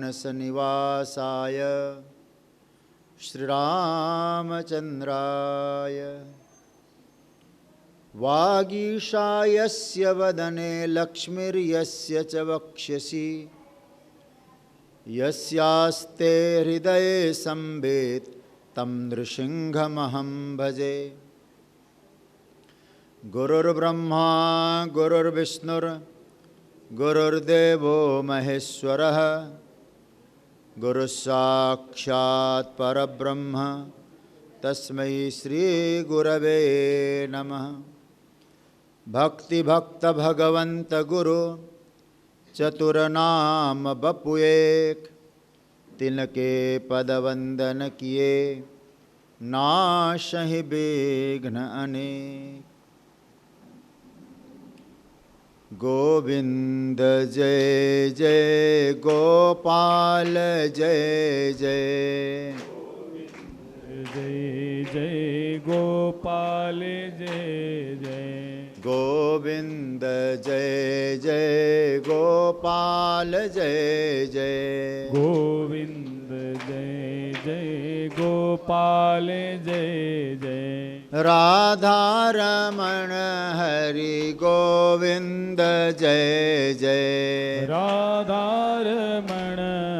मानसनिवासाय श्रीरामचन्द्राय वागीशायस्य वदने लक्ष्मीर्यस्य च वक्ष्यसि यस्यास्ते हृदये संवेत् तं नृसिंहमहं भजे। गुरुर्ब्रह्मा गुरुर्विष्णुर् गुरुर्देवो महेश्वरः गुरुस्साक्षात् परब्रह्म तस्मै श्रीगुरवे नमः। भक्तिभक्त भगवंत गुरु चतुरनाम बपु एक, तिनके पदवंदन किए नाशहि विघ्न अनेक। गोविंद जय जय गोपाल जय जय, जय जय गोपाल जय जय, गोविंद जय जय गोपाल जय जय, गोविंद जय जय गोपाल जय जय। राधा रमण हरि गोविंद जय जय, राधा रमण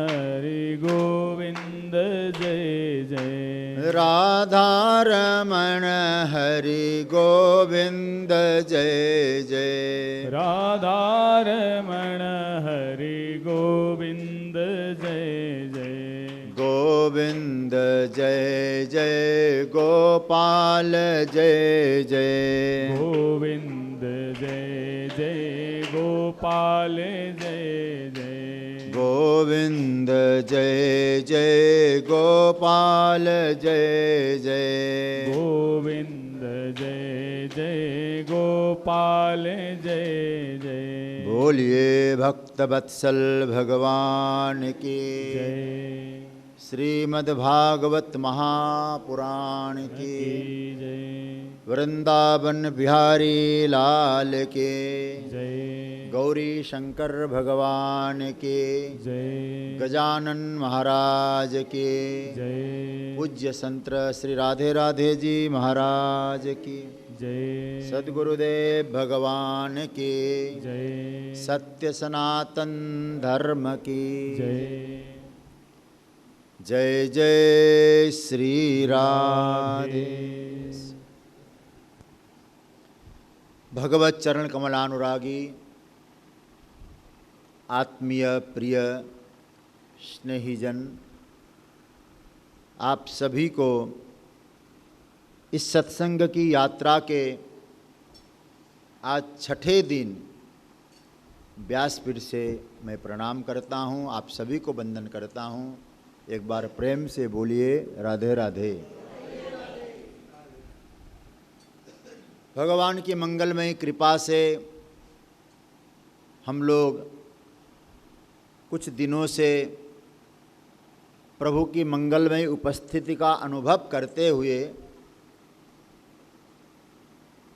हरि गोविंद जय जय, राधा रमण हरि गोविंद जय जय, राधा रमण हरि गोविंद जय जय, गोविंद जय जय गोपाल जय जय, गोविंद जय जय गोपाल जय जय, गोविंद जय जय गोपाल जय जय, गोविंद जय जय गोपाल जय जय। बोलिए भक्तवत्सल भगवान की जय, श्रीमद्भागवत महापुराण की जय, वृंदावन बिहारी लाल के जय, गौरी शंकर भगवान के जय, गजानन महाराज के जय, पूज्य संत श्री राधे राधे जी महाराज की जय, सद्गुरुदेव भगवान की जय, सत्य सनातन धर्म की जय, जय जय श्री राधे। भगवत चरण कमलानुरागी आत्मीय प्रिय स्नेहीजन, आप सभी को इस सत्संग की यात्रा के आज छठे दिन व्यासपीठ से मैं प्रणाम करता हूं, आप सभी को वंदन करता हूं। एक बार प्रेम से बोलिए राधे राधे। भगवान की मंगलमयी कृपा से हम लोग कुछ दिनों से प्रभु की मंगलमयी उपस्थिति का अनुभव करते हुए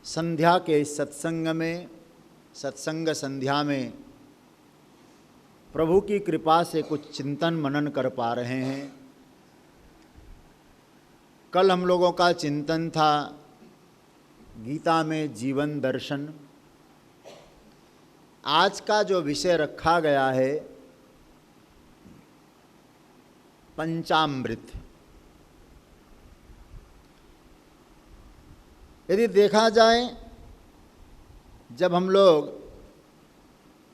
संध्या के इस सत्संग में, सत्संग संध्या में प्रभु की कृपा से कुछ चिंतन मनन कर पा रहे हैं। कल हम लोगों का चिंतन था गीता में जीवन दर्शन। आज का जो विषय रखा गया है पंचामृत। यदि देखा जाए, जब हम लोग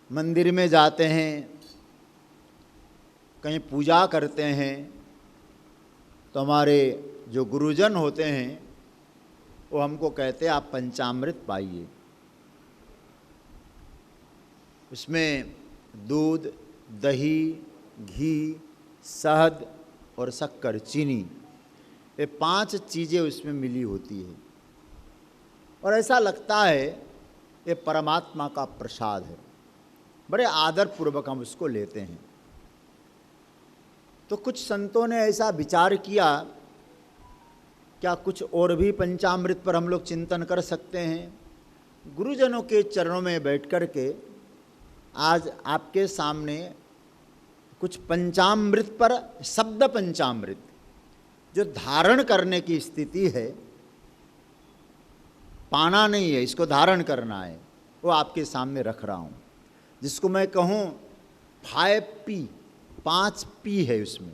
मंदिर में जाते हैं, कहीं पूजा करते हैं, तो हमारे जो गुरुजन होते हैं वो हमको कहते हैं आप पंचामृत पाइए। उसमें दूध, दही, घी, शहद और शक्कर, चीनी, ये 5 चीज़ें उसमें मिली होती है। और ऐसा लगता है ये परमात्मा का प्रसाद है, बड़े आदर पूर्वक हम उसको लेते हैं। तो कुछ संतों ने ऐसा विचार किया, क्या कुछ और भी पंचामृत पर हम लोग चिंतन कर सकते हैं। गुरुजनों के चरणों में बैठ कर के आज आपके सामने कुछ पंचामृत पर शब्द पंचामृत जो धारण करने की स्थिति है, पाना नहीं है, इसको धारण करना है, वो आपके सामने रख रहा हूं, जिसको मैं कहूं 5P, 5P है उसमें।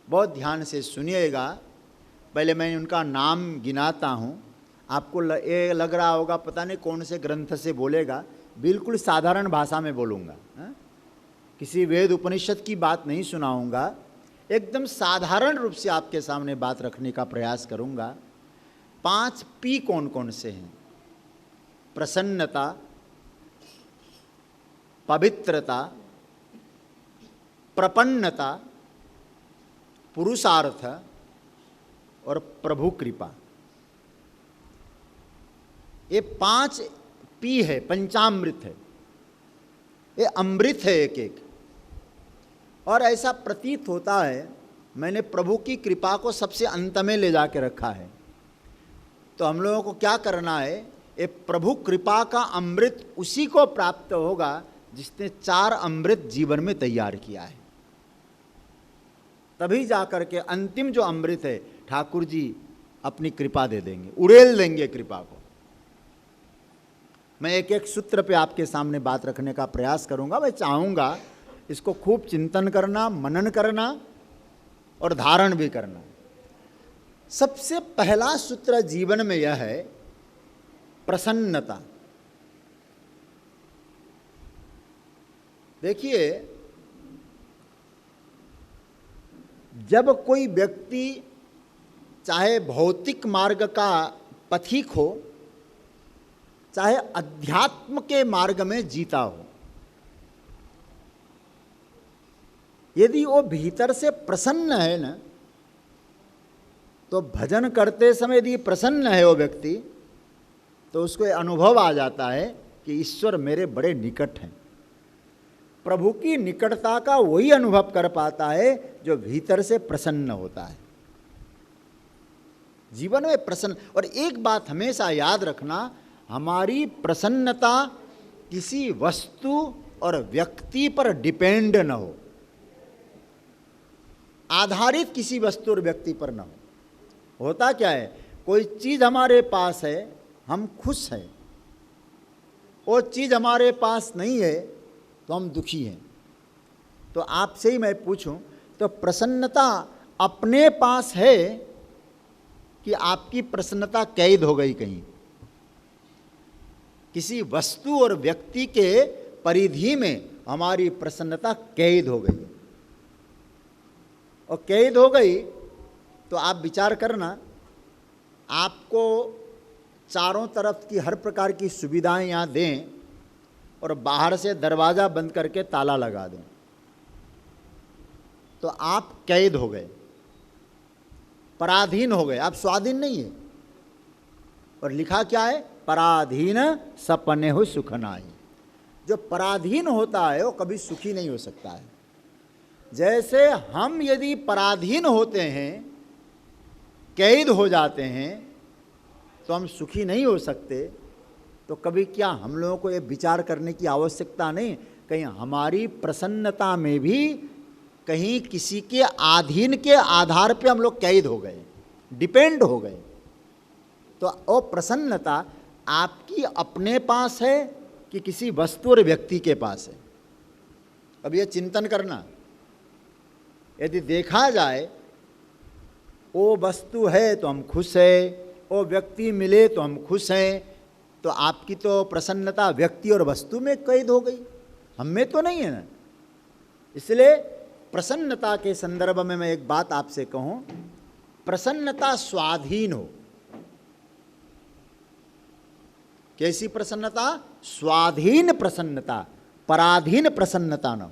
बहुत ध्यान से सुनिएगा, पहले मैं उनका नाम गिनाता हूं। आपको ये लग रहा होगा पता नहीं कौन से ग्रंथ से बोलेगा, बिल्कुल साधारण भाषा में बोलूँगा, किसी वेद उपनिषद की बात नहीं सुनाऊंगा, एकदम साधारण रूप से आपके सामने बात रखने का प्रयास करूंगा। 5P कौन कौन से हैं? प्रसन्नता, पवित्रता, प्रपन्नता, पुरुषार्थ और प्रभु कृपा। ये 5P है, पंचामृत है, ये अमृत है एक एक। और ऐसा प्रतीत होता है मैंने प्रभु की कृपा को सबसे अंत में ले जाके रखा है। तो हम लोगों को क्या करना है, ये प्रभु कृपा का अमृत उसी को प्राप्त होगा जिसने 4 अमृत जीवन में तैयार किया है। तभी जाकर के अंतिम जो अमृत है ठाकुर जी अपनी कृपा दे देंगे, उड़ेल देंगे कृपा को। मैं एक एक सूत्र पे आपके सामने बात रखने का प्रयास करूंगा। मैं चाहूंगा इसको खूब चिंतन करना, मनन करना और धारण भी करना। सबसे पहला सूत्र जीवन में यह है प्रसन्नता। देखिए, जब कोई व्यक्ति चाहे भौतिक मार्ग का पथिक हो, चाहे अध्यात्म के मार्ग में जीता हो, यदि वो भीतर से प्रसन्न है ना, तो भजन करते समय यदि प्रसन्न है वो व्यक्ति, तो उसको अनुभव आ जाता है कि ईश्वर मेरे बड़े निकट हैं। प्रभु की निकटता का वही अनुभव कर पाता है जो भीतर से प्रसन्न होता है। जीवन में प्रसन्न। और एक बात हमेशा याद रखना, हमारी प्रसन्नता किसी वस्तु और व्यक्ति पर डिपेंड न हो, आधारित किसी वस्तु और व्यक्ति पर न हो। होता क्या है, कोई चीज़ हमारे पास है, हम खुश हैं, वो चीज़ हमारे पास नहीं है तो हम दुखी हैं। तो आपसे ही मैं पूछूं, तो प्रसन्नता अपने पास है कि आपकी प्रसन्नता कैद हो गई कहीं, किसी वस्तु और व्यक्ति के परिधि में हमारी प्रसन्नता कैद हो गई? और कैद हो गई तो आप विचार करना, आपको चारों तरफ की हर प्रकार की सुविधाएं यहाँ दें और बाहर से दरवाज़ा बंद करके ताला लगा दें, तो आप कैद हो गए, पराधीन हो गए, आप स्वाधीन नहीं है। और लिखा क्या है, पराधीन सपने हो सुख नाहि। जो पराधीन होता है वो कभी सुखी नहीं हो सकता है। जैसे हम यदि पराधीन होते हैं, कैद हो जाते हैं, तो हम सुखी नहीं हो सकते। तो कभी क्या हम लोगों को ये विचार करने की आवश्यकता नहीं, कहीं हमारी प्रसन्नता में भी कहीं किसी के अधीन के आधार पे हम लोग कैद हो गए, डिपेंड हो गए। तो वो प्रसन्नता आपकी अपने पास है कि किसी वस्तु और व्यक्ति के पास है? अब ये चिंतन करना। यदि देखा जाए वो वस्तु है तो हम खुश है, वो व्यक्ति मिले तो हम खुश हैं, तो आपकी तो प्रसन्नता व्यक्ति और वस्तु में कैद हो गई, हम में तो नहीं है ना। इसलिए प्रसन्नता के संदर्भ में मैं एक बात आपसे कहूं, प्रसन्नता स्वाधीन हो। कैसी प्रसन्नता? स्वाधीन प्रसन्नता, पराधीन प्रसन्नता न हो।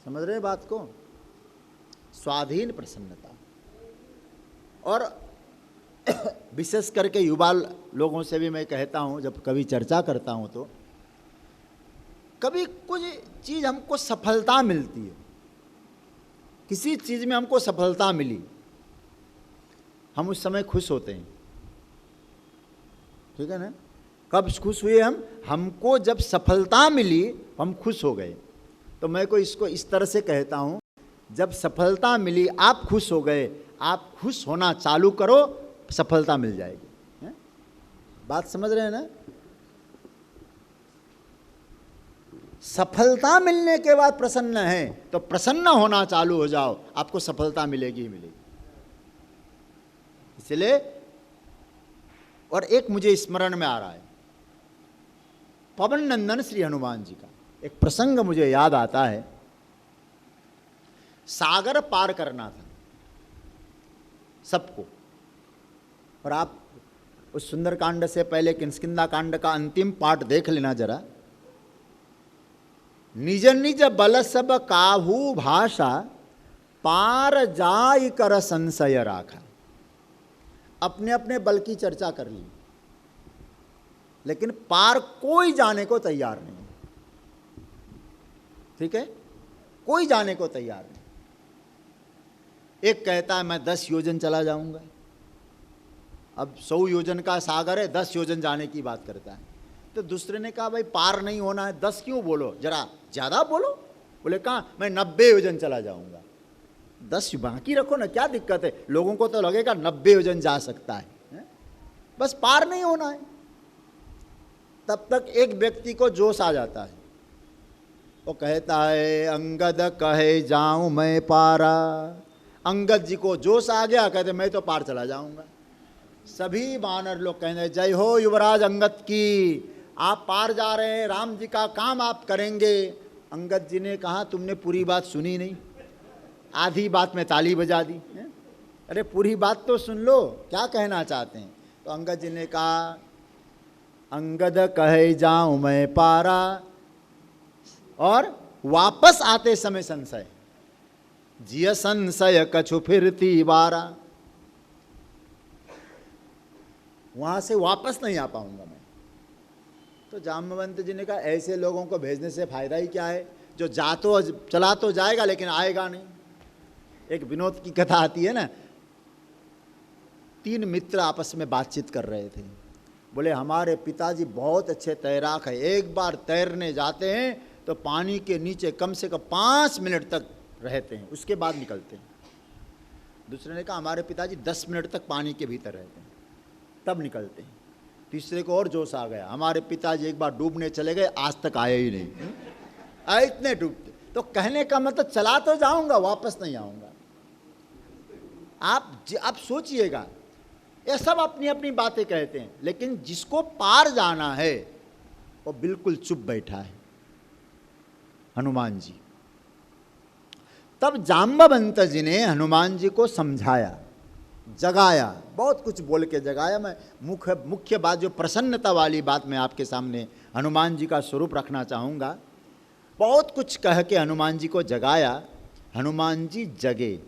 समझ रहे बात को? स्वाधीन प्रसन्नता। और विशेष करके युवा लोगों से भी मैं कहता हूं, जब कभी चर्चा करता हूं, तो कभी कुछ चीज़ हमको सफलता मिलती है, किसी चीज़ में हमको सफलता मिली, हम उस समय खुश होते हैं, ठीक है ना। कब खुश हुए हम? हमको जब सफलता मिली हम खुश हो गए। तो मैं को इसको इस तरह से कहता हूं, जब सफलता मिली आप खुश हो गए, आप खुश होना चालू करो, सफलता मिल जाएगी। है? बात समझ रहे हैं ना? सफलता मिलने के बाद प्रसन्न है तो प्रसन्न होना चालू हो जाओ, आपको सफलता मिलेगी ही मिलेगी। इसलिए, और एक मुझे स्मरण में आ रहा है, पवन नंदन श्री हनुमान जी का एक प्रसंग मुझे याद आता है। सागर पार करना था सबको, और आप उस सुंदरकांड से पहले किष्किंधा कांड का अंतिम पाठ देख लेना जरा। निज निज बल सब काहू भाषा, पार जाय कर संशय राखा। अपने अपने बल की चर्चा कर ली, लेकिन पार कोई जाने को तैयार नहीं। ठीक है, कोई जाने को तैयार नहीं। एक कहता है मैं 10 योजन चला जाऊंगा, अब 100 योजन का सागर है, 10 योजन जाने की बात करता है। तो दूसरे ने कहा भाई पार नहीं होना है, 10 क्यों बोलो, जरा ज्यादा बोलो। बोले कहाँ, मैं 90 योजन चला जाऊंगा। 10 बाकी रखो ना, क्या दिक्कत है? लोगों को तो लगेगा 90 योजन जा सकता है? बस पार नहीं होना है। तब तक एक व्यक्ति को जोश आ जाता है, वो कहता है अंगद कहे जाऊं मैं पारा। अंगद जी को जोश आ गया, कहते मैं तो पार चला जाऊंगा। सभी वानर लोग कहते जय हो युवराज अंगद की, आप पार जा रहे हैं, राम जी का काम आप करेंगे। अंगद जी ने कहा तुमने पूरी बात सुनी नहीं, आधी बात में ताली बजा दी। अरे पूरी बात तो सुन लो, क्या कहना चाहते हैं? तो अंगद जी ने कहा अंगद कहे जाऊं मैं पारा, और वापस आते समय संशय, जिय संशय कछु फिरती बारा। वहां से वापस नहीं आ पाऊंगा मैं। तो जाम्बवंत जी ने कहा ऐसे लोगों को भेजने से फायदा ही क्या है, जो जा तो चला तो जाएगा लेकिन आएगा नहीं। एक विनोद की कथा आती है ना, 3 मित्र आपस में बातचीत कर रहे थे। बोले हमारे पिताजी बहुत अच्छे तैराक है, एक बार तैरने जाते हैं तो पानी के नीचे कम से कम 5 मिनट तक रहते हैं, उसके बाद निकलते हैं। दूसरे ने कहा हमारे पिताजी 10 मिनट तक पानी के भीतर रहते हैं, तब निकलते हैं। तीसरे को और जोश आ गया, हमारे पिताजी एक बार डूबने चले गए, आज तक आए ही नहीं, आए इतने डूबते। तो कहने का मतलब चला तो जाऊंगा, वापस नहीं आऊंगा। आप सोचिएगा, ये सब अपनी अपनी बातें कहते हैं, लेकिन जिसको पार जाना है वो बिल्कुल चुप बैठा है, हनुमान जी। तब जाम्बवंत जी ने हनुमान जी को समझाया, जगाया, बहुत कुछ बोल के जगाया। मैं मुख्य बात, जो प्रसन्नता वाली बात मैं आपके सामने हनुमान जी का स्वरूप रखना चाहूँगा। बहुत कुछ कह के हनुमान जी को जगाया। हनुमान जी जगे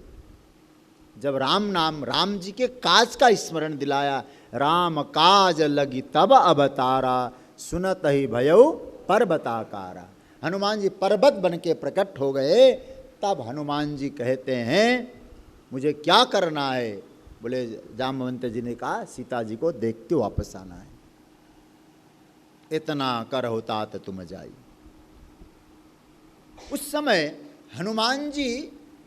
जब राम जी के काज का स्मरण दिलाया। राम काज लगी तब अवतारा, सुनत ही भयउ पर्वताकारा। हनुमान जी पर्वत बन के प्रकट हो गए। तब हनुमान जी कहते हैं मुझे क्या करना है? बोले जाम्बवंत जी ने कहा सीता जी को देख के वापस आना है, इतना कर होता तो तुम जाई। उस समय हनुमान जी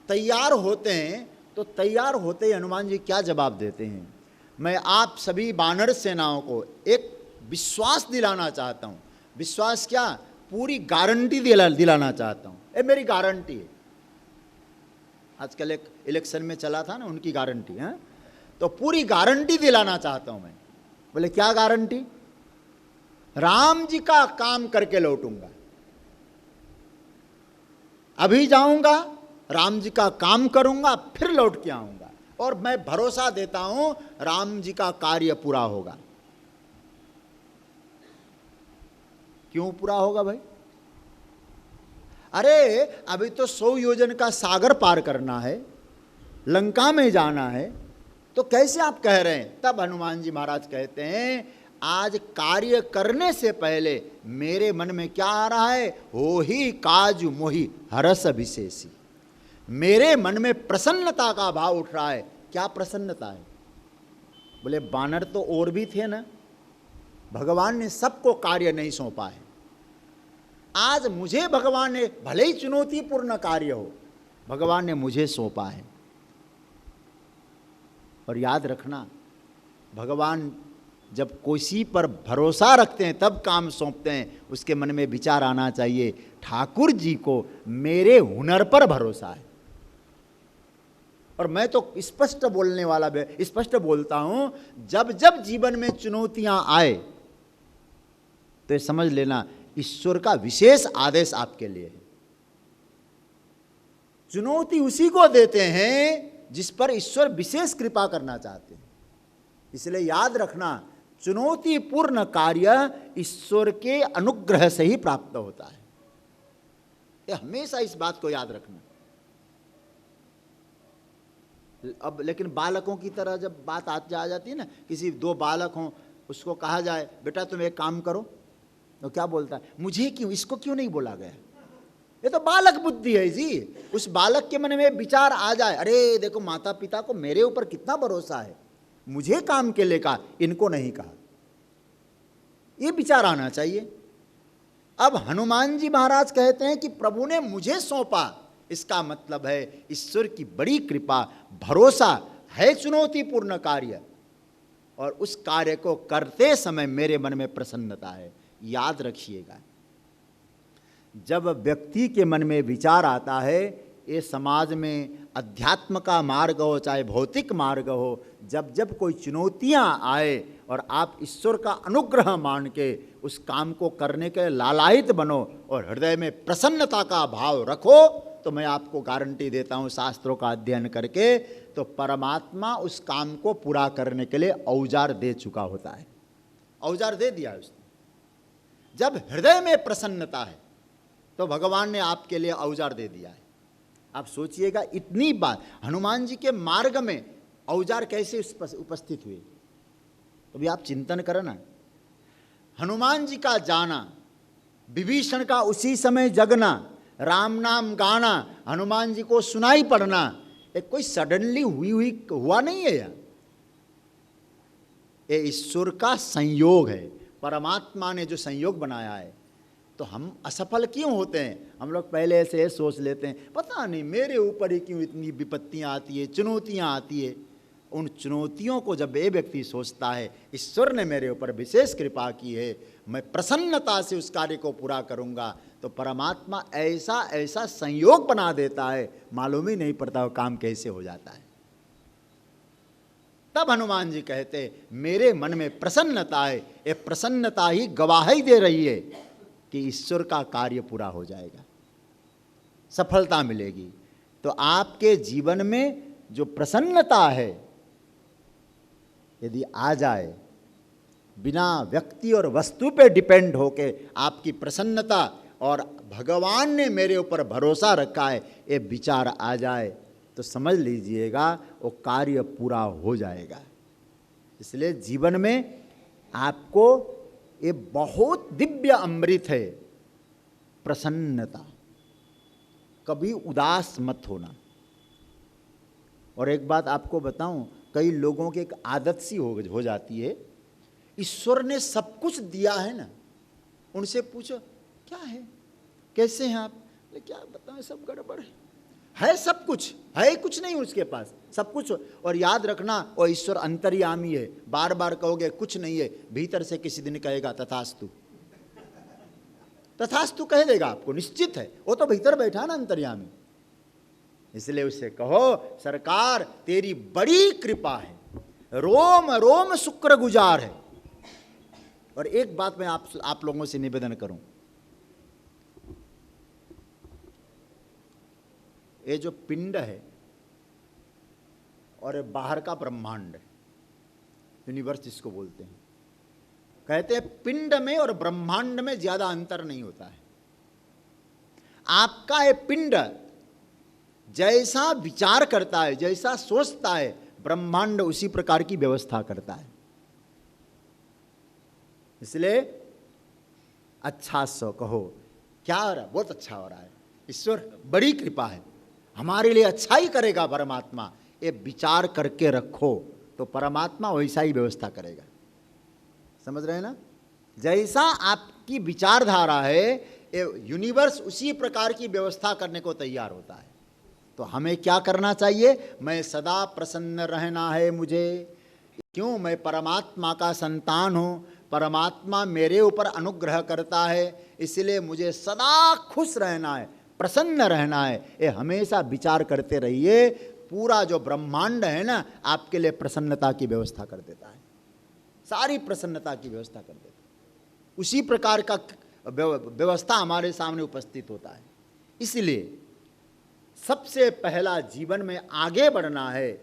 तैयार होते हैं, तो तैयार होते ही हनुमान जी क्या जवाब देते हैं? मैं आप सभी वानर सेनाओं को एक विश्वास दिलाना चाहता हूँ। विश्वास क्या? पूरी गारंटी दिलाना चाहता हूँ। ये मेरी गारंटी है। आजकल एक इलेक्शन में चला था ना, उनकी गारंटी है, तो पूरी गारंटी दिलाना चाहता हूँ मैं। बोले क्या गारंटी? राम जी का काम करके लौटूंगा। अभी जाऊंगा, राम जी का काम करूंगा, फिर लौट के आऊंगा, और मैं भरोसा देता हूं राम जी का कार्य पूरा होगा। क्यों पूरा होगा भाई? अरे अभी तो 100 योजन का सागर पार करना है, लंका में जाना है, तो कैसे आप कह रहे हैं? तब हनुमान जी महाराज कहते हैं आज कार्य करने से पहले मेरे मन में क्या आ रहा है? हो ही काज मोहि हरस विशेषी। मेरे मन में प्रसन्नता का भाव उठ रहा है। क्या प्रसन्नता है? बोले बानर तो और भी थे ना, भगवान ने सबको कार्य नहीं सौंपा है। आज मुझे भगवान ने, भले ही चुनौतीपूर्ण कार्य हो, भगवान ने मुझे सौंपा है। और याद रखना, भगवान जब किसी पर भरोसा रखते हैं तब काम सौंपते हैं। उसके मन में विचार आना चाहिए, ठाकुर जी को मेरे हुनर पर भरोसा है। और मैं तो स्पष्ट बोलने वाला, स्पष्ट बोलता हूं, जब जब जीवन में चुनौतियां आए तो ये समझ लेना ईश्वर का विशेष आदेश आपके लिए है। चुनौती उसी को देते हैं जिस पर ईश्वर विशेष कृपा करना चाहते हैं। इसलिए याद रखना, चुनौतीपूर्ण कार्य ईश्वर के अनुग्रह से ही प्राप्त होता है। ये हमेशा इस बात को याद रखना। अब लेकिन बालकों की तरह जब बात आ जाती है ना, किसी दो बालक हों, उसको कहा जाए बेटा तुम एक काम करो, तो क्या बोलता है, मुझे क्यों, इसको क्यों नहीं बोला गया? ये तो बालक बुद्धि है जी। उस बालक के मन में विचार आ जाए, अरे देखो माता पिता को मेरे ऊपर कितना भरोसा है, मुझे काम के लिए कहा, इनको नहीं कहा, ये विचार आना चाहिए। अब हनुमान जी महाराज कहते हैं कि प्रभु ने मुझे सौंपा, इसका मतलब है ईश्वर की बड़ी कृपा, भरोसा है चुनौतीपूर्ण कार्य, और उस कार्य को करते समय मेरे मन में प्रसन्नता है। याद रखिएगा, जब व्यक्ति के मन में विचार आता है, ये समाज में अध्यात्म का मार्ग हो चाहे भौतिक मार्ग हो, जब जब कोई चुनौतियां आए और आप ईश्वर का अनुग्रह मान के उस काम को करने के लालायित बनो और हृदय में प्रसन्नता का भाव रखो, तो मैं आपको गारंटी देता हूँ शास्त्रों का अध्ययन करके, तो परमात्मा उस काम को पूरा करने के लिए औजार दे चुका होता है। औजार दे दिया है उसने। जब हृदय में प्रसन्नता है तो भगवान ने आपके लिए औजार दे दिया है। आप सोचिएगा, इतनी बात हनुमान जी के मार्ग में औजार कैसे उपस्थित हुए, तो भी आप चिंतन करें ना। हनुमान जी का जाना, विभीषण का उसी समय जगना, राम नाम गाना, हनुमान जी को सुनाई पड़ना, एक कोई सडनली हुआ नहीं है। ये ईश्वर का संयोग है, परमात्मा ने जो संयोग बनाया है। तो हम असफल क्यों होते हैं? हम लोग पहले से सोच लेते हैं, पता नहीं मेरे ऊपर ही क्यों इतनी विपत्तियां आती है, चुनौतियां आती है। उन चुनौतियों को जब ये व्यक्ति सोचता है ईश्वर ने मेरे ऊपर विशेष कृपा की है, मैं प्रसन्नता से उस कार्य को पूरा करूंगा, तो परमात्मा ऐसा ऐसा संयोग बना देता है, मालूम ही नहीं पड़ता वो काम कैसे हो जाता है। तब हनुमान जी कहते मेरे मन में प्रसन्नता है, ये प्रसन्नता ही गवाही दे रही है कि ईश्वर का कार्य पूरा हो जाएगा, सफलता मिलेगी। तो आपके जीवन में जो प्रसन्नता है यदि आ जाए, बिना व्यक्ति और वस्तु पे डिपेंड होके आपकी प्रसन्नता और भगवान ने मेरे ऊपर भरोसा रखा है, ये विचार आ जाए, तो समझ लीजिएगा वो कार्य पूरा हो जाएगा। इसलिए जीवन में आपको ये बहुत दिव्य अमृत है, प्रसन्नता। कभी उदास मत होना। और एक बात आपको बताऊं, कई लोगों की एक आदत सी हो जाती है, ईश्वर ने सब कुछ दिया है ना, उनसे पूछो क्या है, कैसे हैं आप, क्या बताएं, सब गड़बड़ है सब कुछ है, कुछ नहीं उसके पास, सब कुछ। और याद रखना वो ईश्वर अंतर्यामी है, बार बार कहोगे कुछ नहीं है, भीतर से किसी दिन कहेगा तथास्तु, तथास्तु कह देगा आपको, निश्चित है, वो तो भीतर बैठा ना अंतर्यामी। इसलिए उसे कहो सरकार तेरी बड़ी कृपा है, रोम रोम शुक्र गुजार है। और एक बात मैं आप लोगों से निवेदन करूं, ये जो पिंड है और बाहर का ब्रह्मांड, यूनिवर्स जिसको बोलते हैं, कहते हैं पिंड में और ब्रह्मांड में ज्यादा अंतर नहीं होता है। आपका ये पिंड जैसा विचार करता है, जैसा सोचता है, ब्रह्मांड उसी प्रकार की व्यवस्था करता है। इसलिए अच्छा सो कहो, क्या हो रहा है, बहुत अच्छा हो रहा है, ईश्वर बड़ी कृपा है, हमारे लिए अच्छा ही करेगा परमात्मा, ये विचार करके रखो तो परमात्मा वैसा ही व्यवस्था करेगा। समझ रहे हैं ना? जैसा आपकी विचारधारा है, यूनिवर्स उसी प्रकार की व्यवस्था करने को तैयार होता है। तो हमें क्या करना चाहिए? मैं सदा प्रसन्न रहना है मुझे। क्यों? मैं परमात्मा का संतान हूँ, परमात्मा मेरे ऊपर अनुग्रह करता है, इसलिए मुझे सदा खुश रहना है, प्रसन्न रहना है। ये हमेशा विचार करते रहिए। पूरा जो ब्रह्मांड है ना, आपके लिए प्रसन्नता की व्यवस्था कर देता है, सारी प्रसन्नता की व्यवस्था कर देता है। उसी प्रकार का व्यवस्था हमारे सामने उपस्थित होता है। इसलिए सबसे पहला जीवन में आगे बढ़ना है।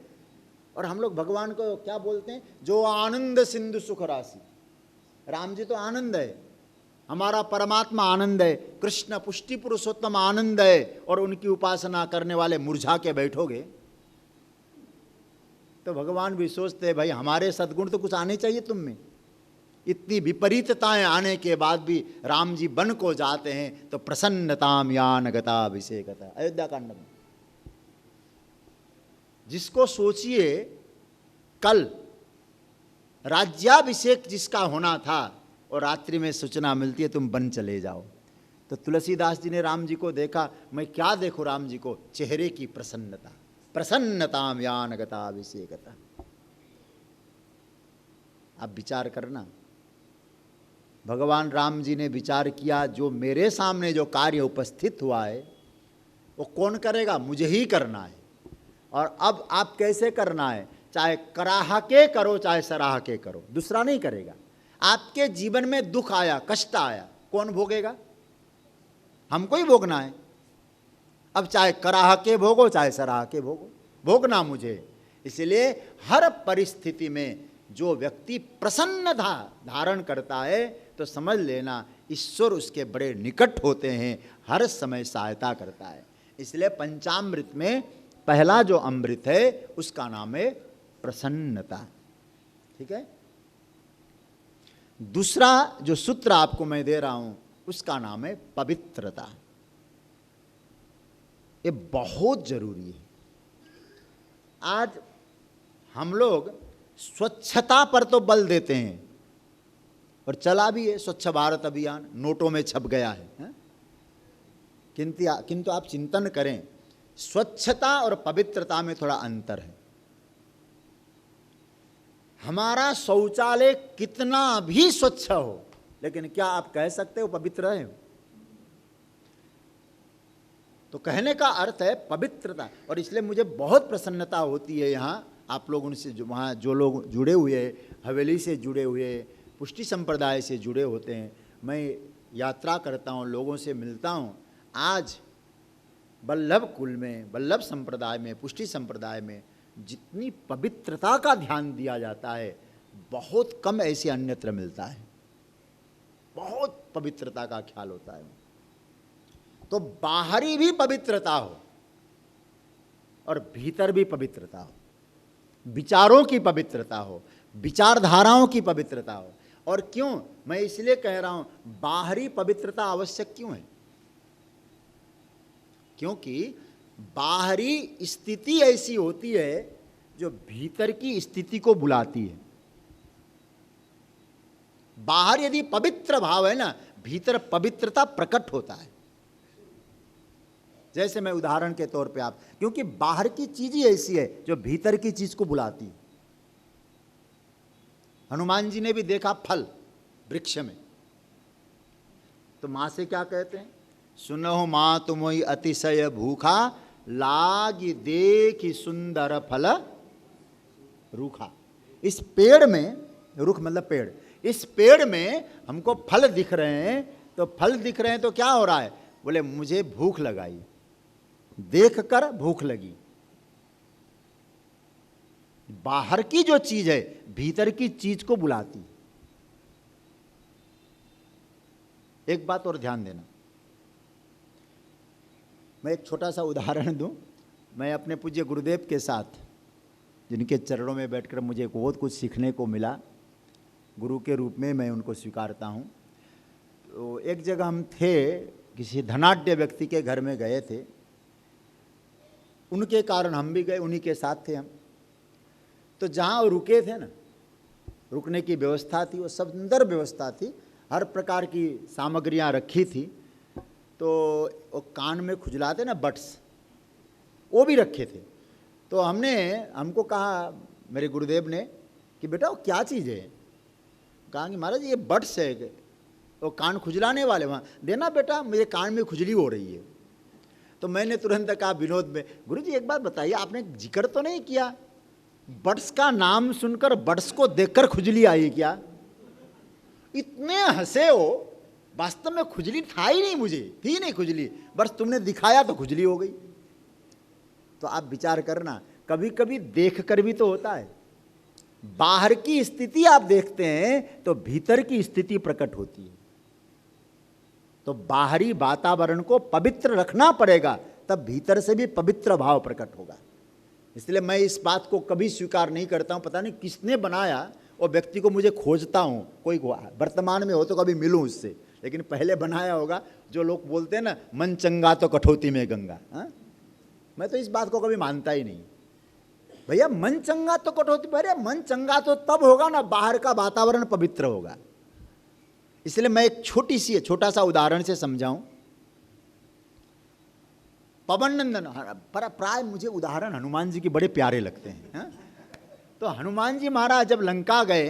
और हम लोग भगवान को क्या बोलते हैं? जो आनंद सिंधु सुख राशि। राम जी तो आनंद है, हमारा परमात्मा आनंद है, कृष्ण पुष्टि पुरुषोत्तम आनंद है। और उनकी उपासना करने वाले मुरझा के बैठोगे तो भगवान भी सोचते हैं भाई हमारे सद्गुण तो कुछ आने चाहिए तुम में। इतनी विपरीतताएं आने के बाद भी राम जी वन को जाते हैं तो प्रसन्नताम यान गता अभिषेकता, अयोध्या कांड में। जिसको सोचिए कल राज्याभिषेक जिसका होना था और रात्रि में सूचना मिलती है तुम वन चले जाओ, तो तुलसीदास जी ने राम जी को देखा। मैं क्या देखूं राम जी को? चेहरे की प्रसन्नता, प्रसन्नताम यान गता अभिषेकता। आप विचार करना, भगवान राम जी ने विचार किया जो मेरे सामने जो कार्य उपस्थित हुआ है वो कौन करेगा? मुझे ही करना है। और अब आप कैसे करना है? चाहे कराह के करो चाहे सराह के करो, दूसरा नहीं करेगा। आपके जीवन में दुख आया, कष्ट आया, कौन भोगेगा? हमको ही भोगना है। अब चाहे कराह के भोगो चाहे सराह के भोगो, भोगना मुझे। इसलिए हर परिस्थिति में जो व्यक्ति प्रसन्न धारण करता है तो समझ लेना ईश्वर उसके बड़े निकट होते हैं, हर समय सहायता करता है। इसलिए पंचामृत में पहला जो अमृत है उसका नाम है प्रसन्नता। ठीक है। दूसरा जो सूत्र आपको मैं दे रहा हूं उसका नाम है पवित्रता। ये बहुत जरूरी है। आज हम लोग स्वच्छता पर तो बल देते हैं और चला भी है स्वच्छ भारत अभियान, नोटों में छप गया है। किंतु आप चिंतन करें, स्वच्छता और पवित्रता में थोड़ा अंतर है। हमारा शौचालय कितना भी स्वच्छ हो, लेकिन क्या आप कह सकते हो पवित्र है? तो कहने का अर्थ है पवित्रता। और इसलिए मुझे बहुत प्रसन्नता होती है यहाँ आप लोग उनसे वहाँ जो लोग जुड़े हुए, हवेली से जुड़े हुए, पुष्टि संप्रदाय से जुड़े होते हैं। मैं यात्रा करता हूँ, लोगों से मिलता हूँ। आज वल्लभ कुल में, वल्लभ संप्रदाय में, पुष्टि संप्रदाय में जितनी पवित्रता का ध्यान दिया जाता है बहुत कम ऐसे अन्यत्र मिलता है। बहुत पवित्रता का ख्याल होता है। तो बाहरी भी पवित्रता हो और भीतर भी पवित्रता हो, विचारों की पवित्रता हो, विचारधाराओं की पवित्रता हो। और क्यों मैं इसलिए कह रहा हूं बाहरी पवित्रता आवश्यक क्यों है? क्योंकि बाहरी स्थिति ऐसी होती है जो भीतर की स्थिति को बुलाती है। बाहर यदि पवित्र भाव है ना, भीतर पवित्रता प्रकट होता है। जैसे मैं उदाहरण के तौर पे आप, क्योंकि बाहर की चीज ही ऐसी है जो भीतर की चीज को बुलाती है। हनुमान जी ने भी देखा फल वृक्ष में, तो मां से क्या कहते हैं? सुनो मां तुमोई अतिशय भूखा, लागी देखी सुंदर फल रूखा। इस पेड़ में, रुख मतलब पेड़, इस पेड़ में हमको फल दिख रहे हैं, तो फल दिख रहे हैं तो क्या हो रहा है? बोले मुझे भूख लगाई, देखकर भूख लगी। बाहर की जो चीज है भीतर की चीज को बुलाती। एक बात और ध्यान देना, मैं एक छोटा सा उदाहरण दूं। मैं अपने पूज्य गुरुदेव के साथ, जिनके चरणों में बैठकर मुझे बहुत कुछ सीखने को मिला, गुरु के रूप में मैं उनको स्वीकारता हूं। तो एक जगह हम थे, किसी धनाढ्य व्यक्ति के घर में गए थे, उनके कारण हम भी गए, उन्हीं के साथ थे हम। तो जहाँ वो रुके थे ना, रुकने की व्यवस्था थी, वो सुंदर व्यवस्था थी। हर प्रकार की सामग्रियां रखी थी। तो वो कान में खुजलाते ना बट्स, वो भी रखे थे। तो हमको कहा मेरे गुरुदेव ने कि बेटा वो क्या चीज़ है? कहा कि महाराज ये बट्स है, वो कान खुजलाने वाले, वहाँ देना बेटा, मुझे कान में खुजली हो रही है। तो मैंने तुरंत कहा विनोद में, गुरु जी एक बात बताइए, आपने जिक्र तो नहीं किया, बट्स का नाम सुनकर बट्स को देखकर खुजली आई क्या? इतने हंसे हो, वास्तव में खुजली था ही नहीं, मुझे थी नहीं खुजली, बस तुमने दिखाया तो खुजली हो गई। तो आप विचार करना, कभी कभी देख कर भी तो होता है। बाहर की स्थिति आप देखते हैं तो भीतर की स्थिति प्रकट होती है। तो बाहरी वातावरण को पवित्र रखना पड़ेगा, तब भीतर से भी पवित्र भाव प्रकट होगा। इसलिए मैं इस बात को कभी स्वीकार नहीं करता हूं, पता नहीं किसने बनाया, और व्यक्ति को मुझे खोजता हूं, कोई वर्तमान में हो तो कभी मिलूं उससे, लेकिन पहले बनाया होगा। जो लोग बोलते हैं ना, मन चंगा तो कठौती में गंगा, मैं तो इस बात को कभी मानता ही नहीं। भैया मन चंगा तो कठौती, भैया मन चंगा तो तब होगा ना बाहर का वातावरण पवित्र होगा। इसलिए मैं एक छोटा सा उदाहरण से समझाऊं। पवन नंदन, पर प्राय मुझे उदाहरण हनुमान जी के बड़े प्यारे लगते हैं। तो हनुमान जी महाराज जब लंका गए,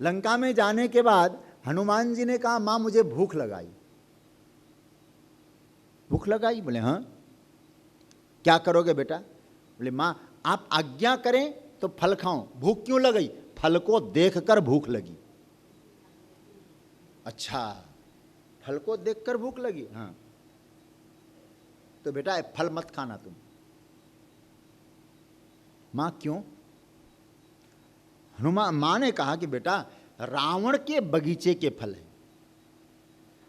लंका में जाने के बाद हनुमान जी ने कहा मां मुझे भूख लगाई। भूख लगाई? बोले हाँ। क्या करोगे बेटा? बोले मां आप आज्ञा करें तो फल खाऊं। भूख क्यों लगाई? फल को देखकर भूख लगी। अच्छा, फल को देखकर भूख लगी? हाँ। तो बेटा फल मत खाना तुम। मां क्यों? मां ने कहा कि बेटा रावण के बगीचे के फल है।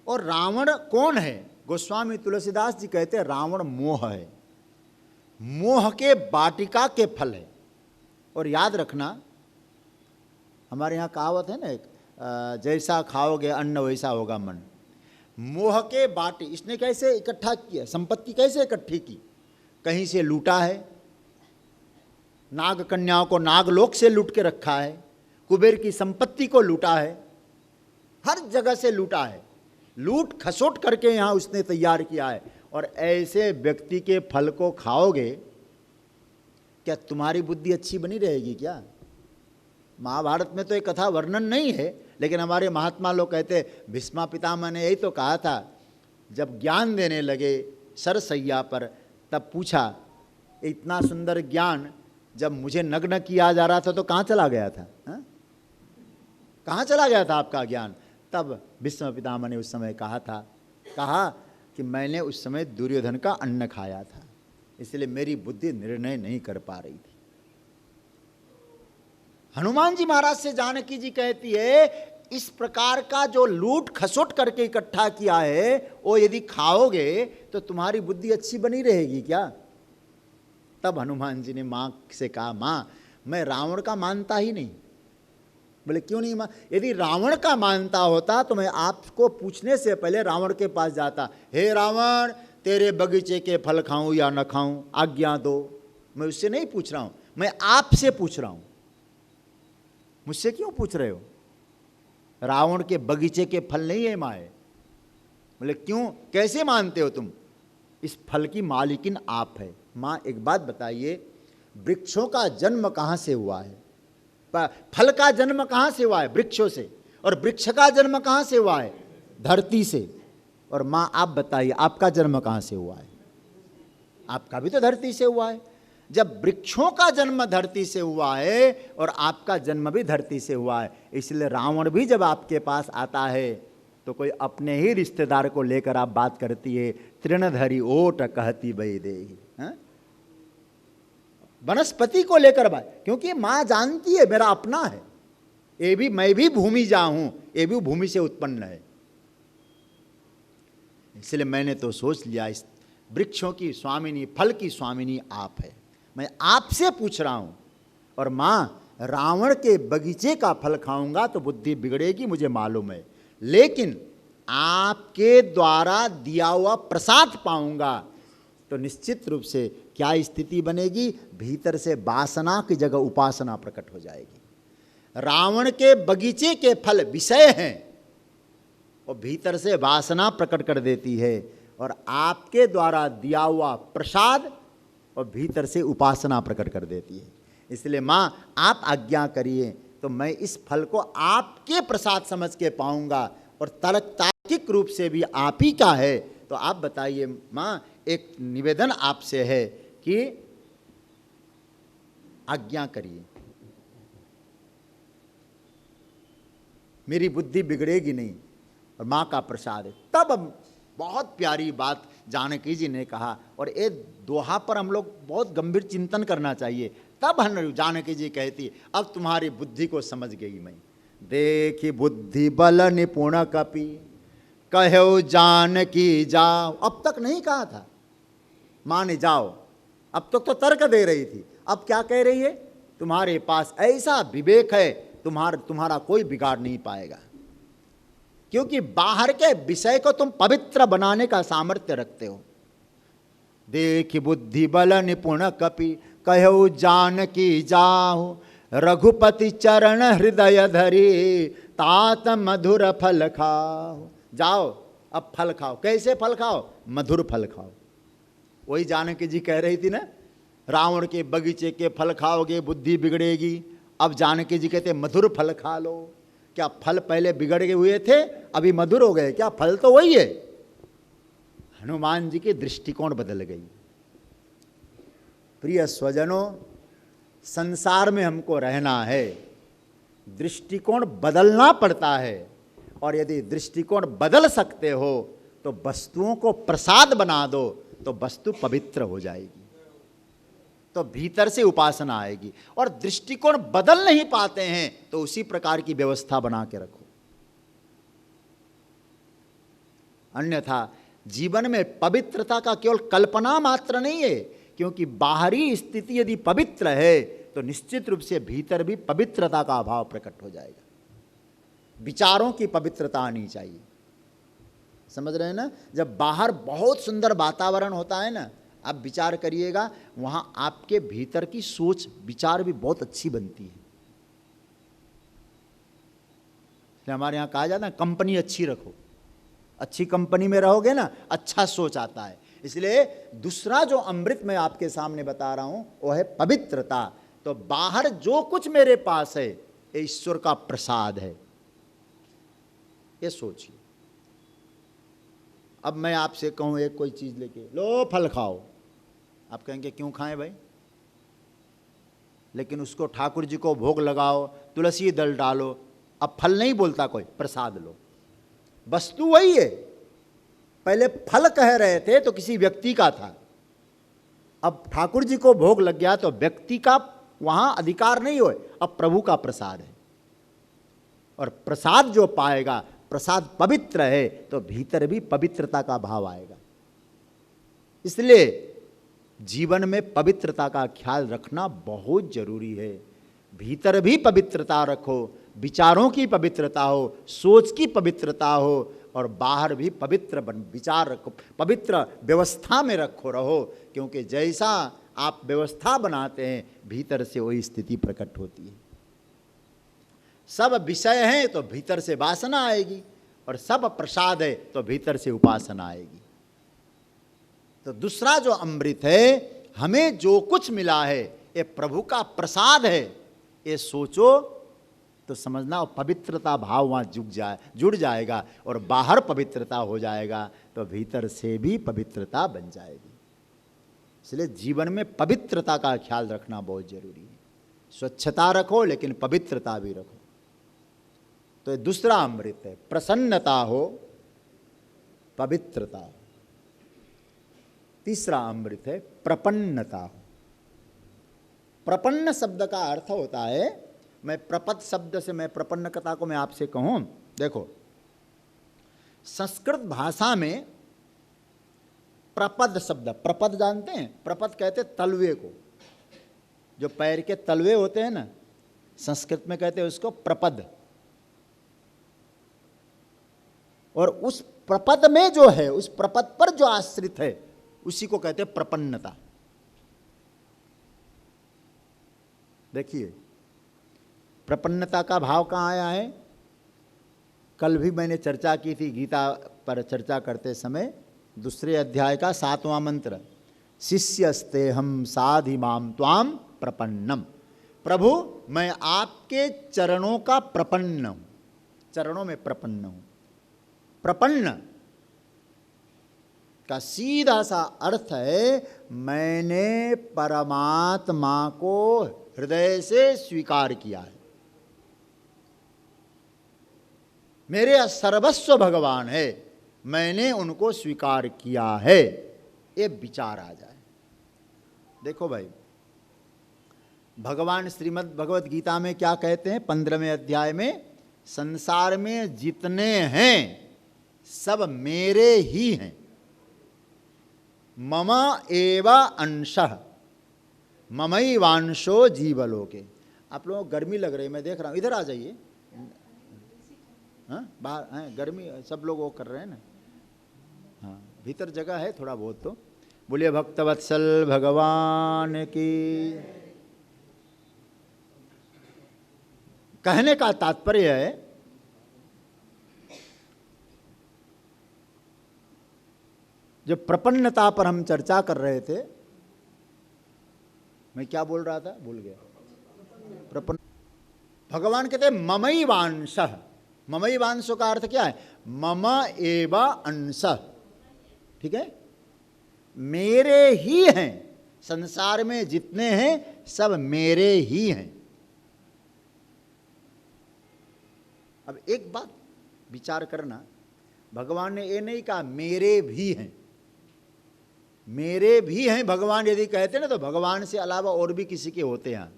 और रावण कौन है? गोस्वामी तुलसीदास जी कहते हैं रावण मोह है, मोह के वाटिका के फल है। और याद रखना, हमारे यहाँ कहावत है ना एक, जैसा खाओगे अन्न वैसा होगा मन। मोह के बाटी इसने कैसे इकट्ठा किया, संपत्ति कैसे इकट्ठी की? कहीं से लूटा है, नाग कन्याओं को नागलोक से लूट के रखा है, कुबेर की संपत्ति को लूटा है, हर जगह से लूटा है, लूट खसोट करके यहाँ उसने तैयार किया है। और ऐसे व्यक्ति के फल को खाओगे, क्या तुम्हारी बुद्धि अच्छी बनी रहेगी क्या? महाभारत में तो एक कथा वर्णन नहीं है, लेकिन हमारे महात्मा लोग कहते, भीष्मा पितामह ने यही तो कहा था, जब ज्ञान देने लगे सरसैया पर, तब पूछा इतना सुंदर ज्ञान जब मुझे नग्न किया जा रहा था तो कहाँ चला गया था? कहाँ चला गया था आपका ज्ञान? तब भीष्म पितामह ने उस समय कहा कि मैंने उस समय दुर्योधन का अन्न खाया था, इसलिए मेरी बुद्धि निर्णय नहीं कर पा रही थी। हनुमान जी महाराज से जानकी जी कहती है, इस प्रकार का जो लूट खसोट करके इकट्ठा किया है, वो यदि खाओगे तो तुम्हारी बुद्धि अच्छी बनी रहेगी क्या? तब हनुमान जी ने मां से कहा, मां मैं रावण का मानता ही नहीं। बोले क्यों नहीं? मां यदि रावण का मानता होता तो मैं आपको पूछने से पहले रावण के पास जाता, हे रावण तेरे बगीचे के फल खाऊं या न खाऊं, आज्ञा दो। मैं उससे नहीं पूछ रहा हूं, मैं आपसे पूछ रहा हूं। मुझसे क्यों पूछ रहे हो? रावण के बगीचे के फल नहीं है माए। बोले क्यों, कैसे मानते हो तुम? इस फल की मालिकिन आप है। मां एक बात बताइए, वृक्षों का जन्म कहां से हुआ है? फल का जन्म कहां से हुआ है? वृक्षों से। और वृक्ष का जन्म कहां से हुआ है? धरती से। और मां आप बताइए, आपका जन्म कहां से हुआ है? आपका भी तो धरती से हुआ है। जब वृक्षों का जन्म धरती से हुआ है और आपका जन्म भी धरती से हुआ है, इसलिए रावण भी जब आपके पास आता है तो कोई अपने ही रिश्तेदार को लेकर आप बात करती है, तृणधरी ओट कहती बई देही। वनस्पति को लेकर बात, क्योंकि मां जानती है मेरा अपना है, ये भी, मैं भी भूमि जा हूं, ये भी भूमि से उत्पन्न है। इसलिए मैंने तो सोच लिया, इस वृक्षों की स्वामिनी, फल की स्वामिनी आप है, मैं आपसे पूछ रहा हूं। और मां रावण के बगीचे का फल खाऊंगा तो बुद्धि बिगड़ेगी, मुझे मालूम है, लेकिन आपके द्वारा दिया हुआ प्रसाद पाऊंगा तो निश्चित रूप से क्या स्थिति बनेगी? भीतर से वासना की जगह उपासना प्रकट हो जाएगी। रावण के बगीचे के फल विषय हैं, और भीतर से वासना प्रकट कर देती है, और आपके द्वारा दिया हुआ प्रसाद और भीतर से उपासना प्रकट कर देती है। इसलिए माँ आप आज्ञा करिए तो मैं इस फल को आपके प्रसाद समझ के पाऊंगा, और तार्किक रूप से भी आप ही का है। तो आप बताइए माँ, एक निवेदन आपसे है कि आज्ञा करिए, मेरी बुद्धि बिगड़ेगी नहीं, और माँ का प्रसाद है। तब बहुत प्यारी बात जानकी जी ने कहा, और ये दोहा पर हम लोग बहुत गंभीर चिंतन करना चाहिए। तब हम जानकी जी कहती, अब तुम्हारी बुद्धि को समझ गई मैं। देखी बुद्धि बल निपुण कपि, कहो जानकी जाओ। अब तक नहीं कहा था माँ ने जाओ, अब तक तो तर्क दे रही थी, अब क्या कह रही है, तुम्हारे पास ऐसा विवेक है, तुम्हारा कोई बिगाड़ नहीं पाएगा, क्योंकि बाहर के विषय को तुम पवित्र बनाने का सामर्थ्य रखते हो। देख बुद्धि बल निपुण कपि, कहो जानकी जाओ। रघुपति चरण हृदय धरी, तात मधुर फल खाओ। जाओ अब फल खाओ। कैसे फल खाओ? मधुर फल खाओ। वही जानकी जी कह रही थी ना, रावण के बगीचे के फल खाओगे बुद्धि बिगड़ेगी। अब जानकी जी कहते मधुर फल खा लो। क्या फल पहले बिगड़ गए हुए थे, अभी मधुर हो गए? क्या फल तो वही है। हनुमान जी की दृष्टिकोण बदल गई। प्रिय स्वजनों, संसार में हमको रहना है, दृष्टिकोण बदलना पड़ता है, और यदि दृष्टिकोण बदल सकते हो तो वस्तुओं को प्रसाद बना दो, तो वस्तु पवित्र हो जाएगी, तो भीतर से उपासना आएगी। और दृष्टिकोण बदल नहीं पाते हैं तो उसी प्रकार की व्यवस्था बना के रखो, अन्यथा जीवन में पवित्रता का केवल कल्पना मात्र नहीं है, क्योंकि बाहरी स्थिति यदि पवित्र है तो निश्चित रूप से भीतर भी पवित्रता का अभाव प्रकट हो जाएगा। विचारों की पवित्रता आनी चाहिए, समझ रहे हैं ना। जब बाहर बहुत सुंदर वातावरण होता है ना, आप विचार करिएगा, वहां आपके भीतर की सोच विचार भी बहुत अच्छी बनती है। हमारे यहाँ कहा जाता है कंपनी अच्छी रखो, अच्छी कंपनी में रहोगे ना, अच्छा सोच आता है। इसलिए दूसरा जो अमृत मैं आपके सामने बता रहा हूं वो है पवित्रता। तो बाहर जो कुछ मेरे पास है ये ईश्वर का प्रसाद है, ये सोचिए। अब मैं आपसे कहूं एक कोई चीज लेके लो फल खाओ, आप कहेंगे क्यों खाएं भाई? लेकिन उसको ठाकुर जी को भोग लगाओ, तुलसी दल डालो, अब फल नहीं बोलता कोई, प्रसाद लो। वस्तु वही है। पहले फल कह रहे थे तो किसी व्यक्ति का था, अब ठाकुर जी को भोग लग गया तो व्यक्ति का वहां अधिकार नहीं होए, अब प्रभु का प्रसाद है। और प्रसाद जो पाएगा, प्रसाद पवित्र है तो भीतर भी पवित्रता का भाव आएगा। इसलिए जीवन में पवित्रता का ख्याल रखना बहुत जरूरी है। भीतर भी पवित्रता रखो, विचारों की पवित्रता हो, सोच की पवित्रता हो, और बाहर भी पवित्र विचार रखो, पवित्र व्यवस्था में रहो, क्योंकि जैसा आप व्यवस्था बनाते हैं भीतर से वही स्थिति प्रकट होती है। सब विषय हैं तो भीतर से वासना आएगी, और सब प्रसाद है तो भीतर से उपासना आएगी। तो दूसरा जो अमृत है, हमें जो कुछ मिला है ये प्रभु का प्रसाद है, ये सोचो तो समझना पवित्रता भाव वहाँ जुड़ जाएगा, और बाहर पवित्रता हो जाएगा तो भीतर से भी पवित्रता बन जाएगी। इसलिए जीवन में पवित्रता का ख्याल रखना बहुत जरूरी है। स्वच्छता रखो लेकिन पवित्रता भी रखो। तो दूसरा अमृत है, प्रसन्नता हो, पवित्रता हो। तीसरा अमृत है प्रपन्नता हो। प्रपन्न शब्द का अर्थ होता है, मैं प्रपद शब्द से मैं प्रपन्नता को मैं आपसे कहूं, देखो संस्कृत भाषा में प्रपद शब्द, प्रपद जानते हैं? प्रपद कहते तलवे को, जो पैर के तलवे होते हैं ना, संस्कृत में कहते हैं उसको प्रपद। और उस प्रपद में जो है, उस प्रपद पर जो आश्रित है उसी को कहते हैं प्रपन्नता। देखिए प्रपन्नता का भाव कहाँ आया है? कल भी मैंने चर्चा की थी गीता पर चर्चा करते समय, दूसरे अध्याय का 7वां मंत्र, शिष्यस्ते हम साधि माम त्वाम प्रपन्नम। प्रभु मैं आपके चरणों का प्रपन्न हूं, चरणों में प्रपन्न हूं। प्रपन्न का सीधा सा अर्थ है मैंने परमात्मा को हृदय से स्वीकार किया है, मेरे सर्वस्व भगवान है, मैंने उनको स्वीकार किया है, ये विचार आ जाए। देखो भाई, भगवान श्रीमद् भगवत गीता में क्या कहते हैं 15वें अध्याय में, संसार में जितने हैं सब मेरे ही हैं, मम एव अंशः ममैवांशो जीवलोके। आप लोगों को गर्मी लग रही है, मैं देख रहा हूँ, इधर आ जाइए। हाँ बाहर हैं, गर्मी सब लोग वो कर रहे हैं ना। हाँ भीतर जगह है थोड़ा बहुत तो। बोलिए भक्तवत्सल भगवान की। कहने का तात्पर्य है जब प्रपन्नता पर हम चर्चा कर रहे थे, मैं क्या बोल रहा था भूल गया। प्रपन्न भगवान कहते हैं ममैवांशः, ममैवांशो का अर्थ क्या है, मम एव अंशः, ठीक है, मेरे ही हैं, संसार में जितने हैं सब मेरे ही हैं। अब एक बात विचार करना, भगवान ने ये नहीं कहा मेरे भी हैं, मेरे भी हैं भगवान यदि कहते ना तो भगवान से अलावा और भी किसी के होते हैं।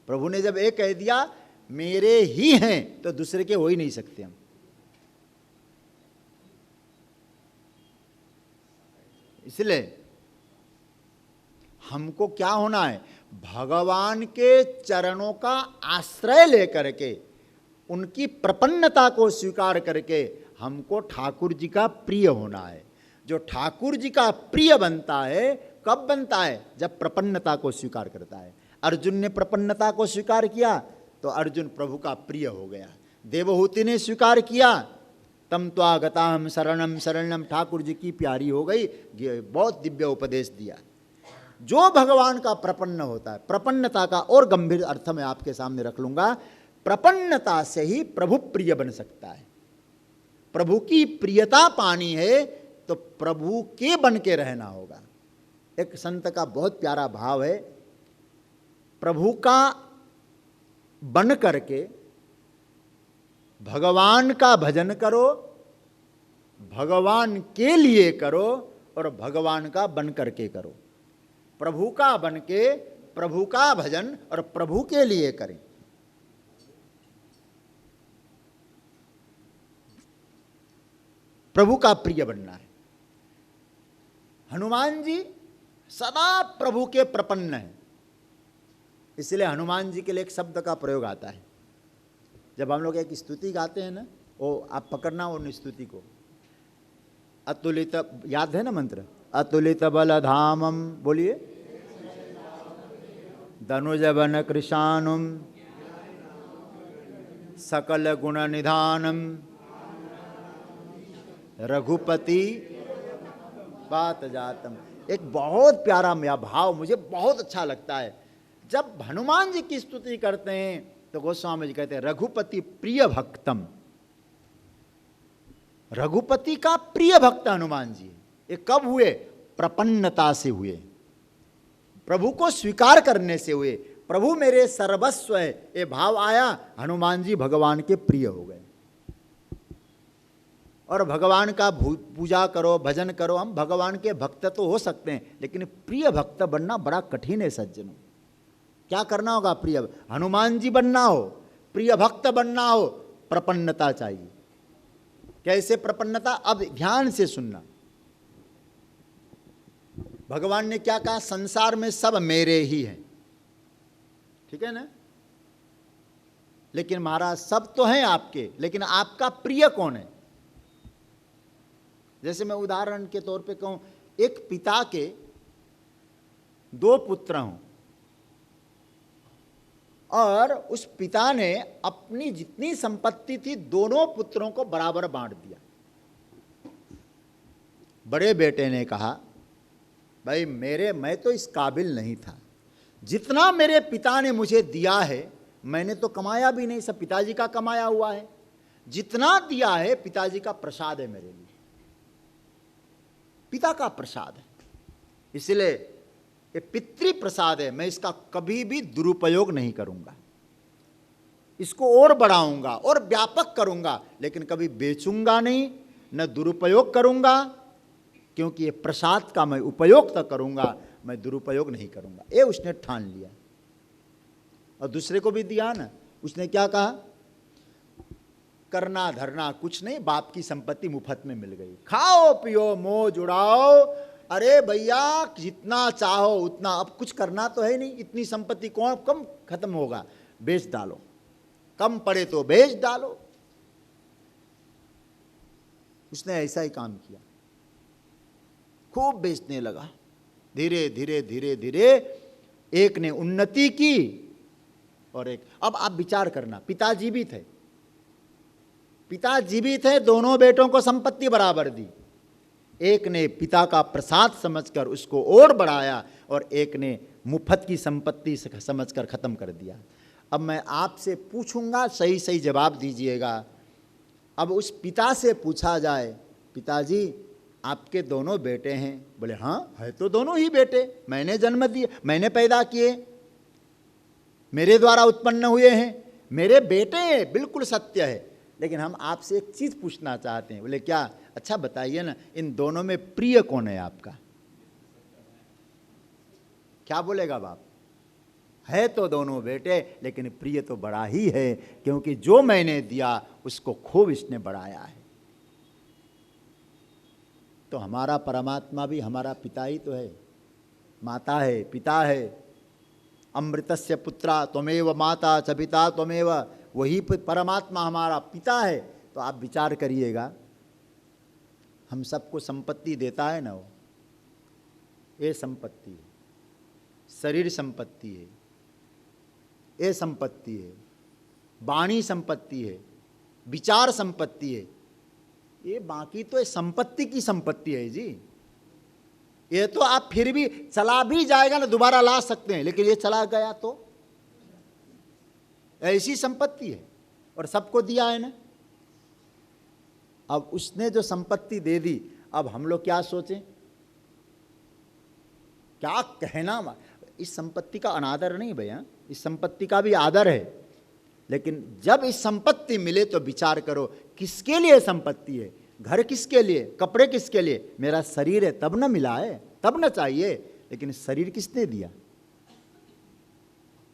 प्रभु ने जब एक कह दिया मेरे ही हैं तो दूसरे के हो ही नहीं सकते हम। इसलिए हमको क्या होना है, भगवान के चरणों का आश्रय लेकर के उनकी प्रपन्नता को स्वीकार करके हमको ठाकुर जी का प्रिय होना है। जो ठाकुर जी का प्रिय बनता है कब बनता है, जब प्रपन्नता को स्वीकार करता है। अर्जुन ने प्रपन्नता को स्वीकार किया तो अर्जुन प्रभु का प्रिय हो गया। देवहूति ने स्वीकार किया, तम त्वागताहम शरणम शरणम, ठाकुर जी की प्यारी हो गई, बहुत दिव्य उपदेश दिया। जो भगवान का प्रपन्न होता है, प्रपन्नता का और गंभीर अर्थ मैं आपके सामने रख लूंगा, प्रपन्नता से ही प्रभु प्रिय बन सकता है। प्रभु की प्रियता पानी है तो प्रभु के बन के रहना होगा। एक संत का बहुत प्यारा भाव है, प्रभु का बन करके भगवान का भजन करो, भगवान के लिए करो और भगवान का बन करके करो। प्रभु का बन के प्रभु का भजन और प्रभु के लिए करें। प्रभु का प्रिय बनना है। हनुमान जी सदा प्रभु के प्रपन्न हैं, इसलिए हनुमान जी के लिए एक शब्द का प्रयोग आता है। जब हम लोग एक स्तुति गाते हैं ना, वो आप पकड़ना उन स्तुति को, अतुलित, याद है ना मंत्र, अतुलित बल धामम, बोलिए, धनुज वन कृशानुम सकल गुण निधानम रघुपति बात जातम। एक बहुत प्यारा मेरा भाव मुझे बहुत अच्छा लगता है। जब हनुमान जी की स्तुति करते हैं तो गोस्वामी जी कहते हैं रघुपति प्रिय भक्तम, रघुपति का प्रिय भक्त हनुमान जी। ये कब हुए, प्रपन्नता से हुए, प्रभु को स्वीकार करने से हुए। प्रभु मेरे सर्वस्व है, ये भाव आया, हनुमान जी भगवान के प्रिय हो गए। और भगवान का पूजा करो, भजन करो, हम भगवान के भक्त तो हो सकते हैं, लेकिन प्रिय भक्त बनना बड़ा कठिन है सज्जनों। क्या करना होगा, प्रिय हनुमान जी बनना हो, प्रिय भक्त बनना हो, प्रपन्नता चाहिए। कैसे प्रपन्नता, अब ध्यान से सुनना। भगवान ने क्या कहा, संसार में सब मेरे ही हैं, ठीक है ना, लेकिन महाराज सब तो हैं आपके, लेकिन आपका प्रिय कौन है। जैसे मैं उदाहरण के तौर पे कहूं, एक पिता के 2 पुत्र हों और उस पिता ने अपनी जितनी संपत्ति थी दोनों पुत्रों को बराबर बांट दिया। बड़े बेटे ने कहा, भाई मैं तो इस काबिल नहीं था, जितना मेरे पिता ने मुझे दिया है मैंने तो कमाया भी नहीं, सब पिताजी का कमाया हुआ है, जितना दिया है पिताजी का प्रसाद है मेरे लिए, पिता का प्रसाद है, इसलिए ये पितृ प्रसाद है, मैं इसका कभी भी दुरुपयोग नहीं करूंगा, इसको और बढ़ाऊंगा और व्यापक करूंगा, लेकिन कभी बेचूंगा नहीं, न दुरुपयोग करूंगा, क्योंकि ये प्रसाद का मैं उपयोग तो करूंगा, मैं दुरुपयोग नहीं करूंगा। ये उसने ठान लिया और दूसरे को भी दिया ना। उसने क्या कहा, करना धरना कुछ नहीं, बाप की संपत्ति मुफ्त में मिल गई, खाओ पियो मौज उड़ाओ, अरे भैया जितना चाहो उतना, अब कुछ करना तो है नहीं, इतनी संपत्ति कौन कम खत्म होगा, बेच डालो, कम पड़े तो बेच डालो। उसने ऐसा ही काम किया, खूब बेचने लगा, धीरे धीरे धीरे धीरे एक ने उन्नति की और एक, अब आप विचार करना, पिता जीवित है, पिता जीवित है, दोनों बेटों को संपत्ति बराबर दी, एक ने पिता का प्रसाद समझकर उसको और बढ़ाया और एक ने मुफ्त की संपत्ति समझकर खत्म कर दिया। अब मैं आपसे पूछूंगा, सही सही जवाब दीजिएगा। अब उस पिता से पूछा जाए, पिताजी आपके दोनों बेटे हैं? बोले हाँ है तो दोनों ही बेटे, मैंने जन्म दिए, मैंने पैदा किए, मेरे द्वारा उत्पन्न हुए हैं, मेरे बेटे हैं, बिल्कुल सत्य है, लेकिन हम आपसे एक चीज पूछना चाहते हैं। बोले क्या? अच्छा बताइए ना, इन दोनों में प्रिय कौन है आपका? क्या बोलेगा बाप? है तो दोनों बेटे, लेकिन प्रिय तो बड़ा ही है, क्योंकि जो मैंने दिया उसको खूब इसने बढ़ाया है। तो हमारा परमात्मा भी हमारा पिता ही तो है, माता है, पिता है। अमृतस्य पुत्रा त्वमेव माता च पिता त्वमेव, वही परमात्मा हमारा पिता है। तो आप विचार करिएगा, हम सबको संपत्ति देता है ना, वो ये संपत्ति है, शरीर संपत्ति है, ये संपत्ति है, वाणी संपत्ति है, विचार संपत्ति है, ये बाकी तो ये संपत्ति की संपत्ति है जी। ये तो आप फिर भी चला भी जाएगा ना, दोबारा ला सकते हैं, लेकिन ये चला गया तो ऐसी संपत्ति है और सबको दिया है ना। अब उसने जो संपत्ति दे दी, अब हम लोग क्या सोचें, क्या कहना। इस संपत्ति का अनादर नहीं भैया, इस संपत्ति का भी आदर है, लेकिन जब इस संपत्ति मिले तो विचार करो किसके लिए संपत्ति है। घर किसके लिए, कपड़े किसके लिए? मेरा शरीर है तब न मिला है, तब न चाहिए, लेकिन शरीर किसने दिया?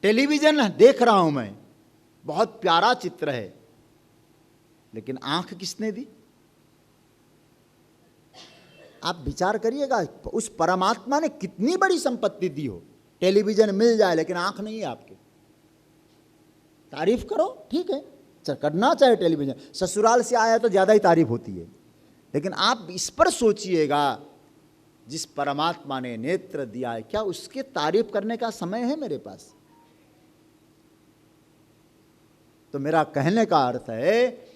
टेलीविजन देख रहा हूं मैं, बहुत प्यारा चित्र है, लेकिन आंख किसने दी? आप विचार करिएगा, उस परमात्मा ने कितनी बड़ी संपत्ति दी हो। टेलीविजन मिल जाए लेकिन आंख नहीं है आपके, तारीफ करो, ठीक है, करना चाहे टेलीविजन, ससुराल से आया तो ज्यादा ही तारीफ होती है, लेकिन आप इस पर सोचिएगा, जिस परमात्मा ने नेत्र दिया है, क्या उसके तारीफ करने का समय है मेरे पास? तो मेरा कहने का अर्थ है,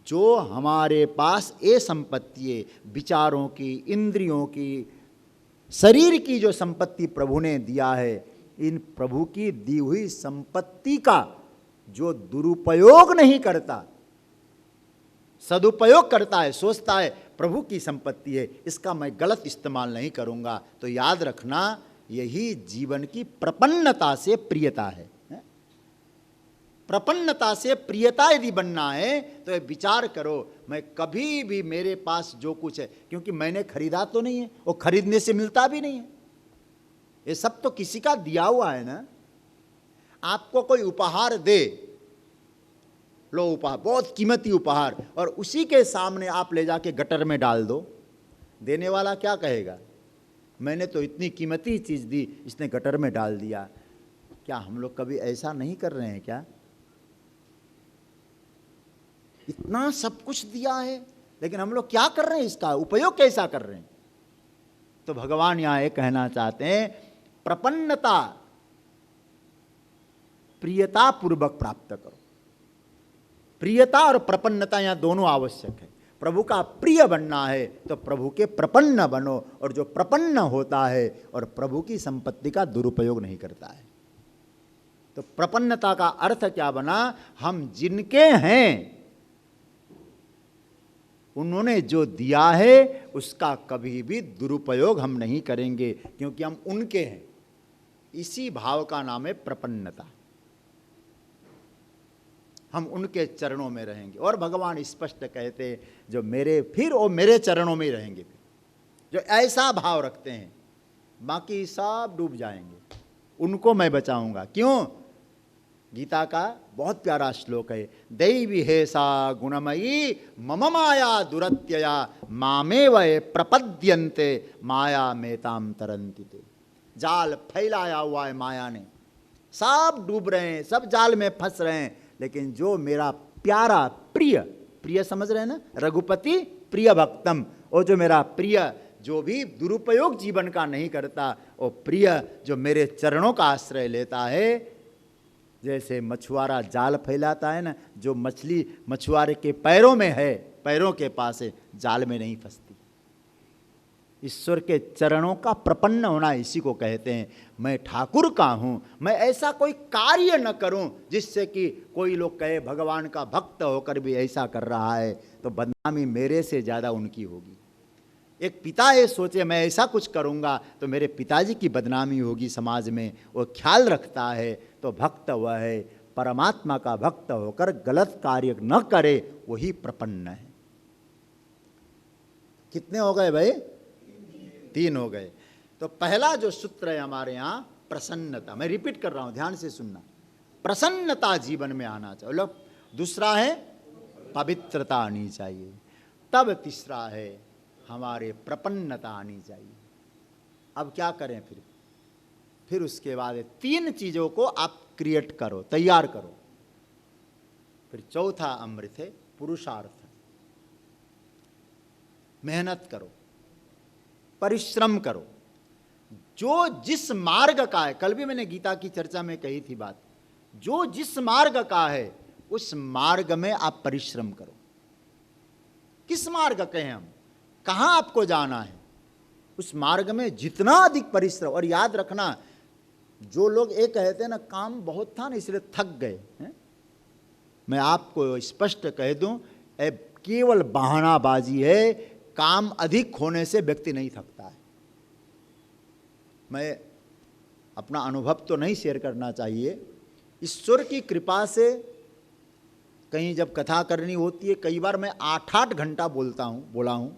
जो हमारे पास ये संपत्ति है, विचारों की, इंद्रियों की, शरीर की जो संपत्ति प्रभु ने दिया है, इन प्रभु की दी हुई संपत्ति का जो दुरुपयोग नहीं करता, सदुपयोग करता है, सोचता है प्रभु की संपत्ति है, इसका मैं गलत इस्तेमाल नहीं करूंगा, तो याद रखना, यही जीवन की प्रपन्नता से प्रियता है। प्रपन्नता से प्रियता यदि बनना है तो ये विचार करो, मैं कभी भी मेरे पास जो कुछ है, क्योंकि मैंने खरीदा तो नहीं है, वो खरीदने से मिलता भी नहीं है, ये सब तो किसी का दिया हुआ है ना। आपको कोई उपहार दे, लो उपहार, बहुत कीमती उपहार, और उसी के सामने आप ले जाके गटर में डाल दो, देने वाला क्या कहेगा? मैंने तो इतनी कीमती चीज दी, इसने गटर में डाल दिया। क्या हम लोग कभी ऐसा नहीं कर रहे हैं क्या? इतना सब कुछ दिया है, लेकिन हम लोग क्या कर रहे हैं, इसका उपयोग कैसा कर रहे हैं? तो भगवान यहां एक कहना चाहते हैं, प्रपन्नता प्रियता पूर्वक प्राप्त करो। प्रियता और प्रपन्नता यहाँ दोनों आवश्यक है। प्रभु का प्रिय बनना है तो प्रभु के प्रपन्न बनो, और जो प्रपन्न होता है और प्रभु की संपत्ति का दुरुपयोग नहीं करता है। तो प्रपन्नता का अर्थ क्या बना? हम जिनके हैं, उन्होंने जो दिया है उसका कभी भी दुरुपयोग हम नहीं करेंगे, क्योंकि हम उनके हैं। इसी भाव का नाम है प्रपन्नता। हम उनके चरणों में रहेंगे। और भगवान स्पष्ट कहते हैं, जो मेरे, फिर वो मेरे चरणों में ही रहेंगे। फिर जो ऐसा भाव रखते हैं, बाकी सब डूब जाएंगे, उनको मैं बचाऊंगा। क्यों? गीता का बहुत प्यारा श्लोक है, दैवी हे सा गुणमयी मम माया दुरत्यया मामेव प्रपद्यन्ते माया मेताम तरन्ति ते। जाल फैलाया हुआ है माया ने, सब डूब रहे हैं, सब जाल में फंस रहे हैं, लेकिन जो मेरा प्यारा प्रिय, प्रिय समझ रहे हैं ना, रघुपति प्रिय भक्तम, वो जो मेरा प्रिय, जो भी दुरुपयोग जीवन का नहीं करता, वो प्रिय जो मेरे चरणों का आश्रय लेता है। जैसे मछुआरा जाल फैलाता है ना, जो मछली मछुआरे के पैरों में है, पैरों के पास है, जाल में नहीं फंसती। ईश्वर के चरणों का प्रपन्न होना इसी को कहते हैं। मैं ठाकुर का हूँ, मैं ऐसा कोई कार्य न करूँ जिससे कि कोई लोग कहे भगवान का भक्त होकर भी ऐसा कर रहा है, तो बदनामी मेरे से ज़्यादा उनकी होगी। एक पिता ये सोचे मैं ऐसा कुछ करूँगा तो मेरे पिताजी की बदनामी होगी समाज में, वो ख्याल रखता है, तो भक्त वह है, परमात्मा का भक्त होकर गलत कार्य न करे, वही प्रपन्न है। कितने हो गए भाई? 3 हो गए। तो पहला जो सूत्र है हमारे यहाँ प्रसन्नता, मैं रिपीट कर रहा हूँ, ध्यान से सुनना। प्रसन्नता जीवन में आना चाहिए। दूसरा है पवित्रता आनी चाहिए। तब तीसरा है हमारे प्रपन्नता आनी चाहिए। अब क्या करें फिर उसके बाद 3 चीज़ों को आप क्रिएट करो, तैयार करो। फिर चौथा अमृत है पुरुषार्थ। मेहनत करो, परिश्रम करो। जो जिस मार्ग का है, कल भी मैंने गीता की चर्चा में कही थी बात, जो जिस मार्ग का है उस मार्ग में आप परिश्रम करो। किस मार्ग के हैं हम, कहाँ आपको जाना है, उस मार्ग में जितना अधिक परिश्रम। और याद रखना, जो लोग ये कहते हैं ना काम बहुत था ना इसलिए थक गए हैं, मैं आपको स्पष्ट कह दूं, केवल बहानाबाजी है। काम अधिक होने से व्यक्ति नहीं थकता है। मैं अपना अनुभव तो नहीं शेयर करना चाहिए, ईश्वर की कृपा से कहीं जब कथा करनी होती है, कई बार मैं 8-8 घंटा बोला हूँ।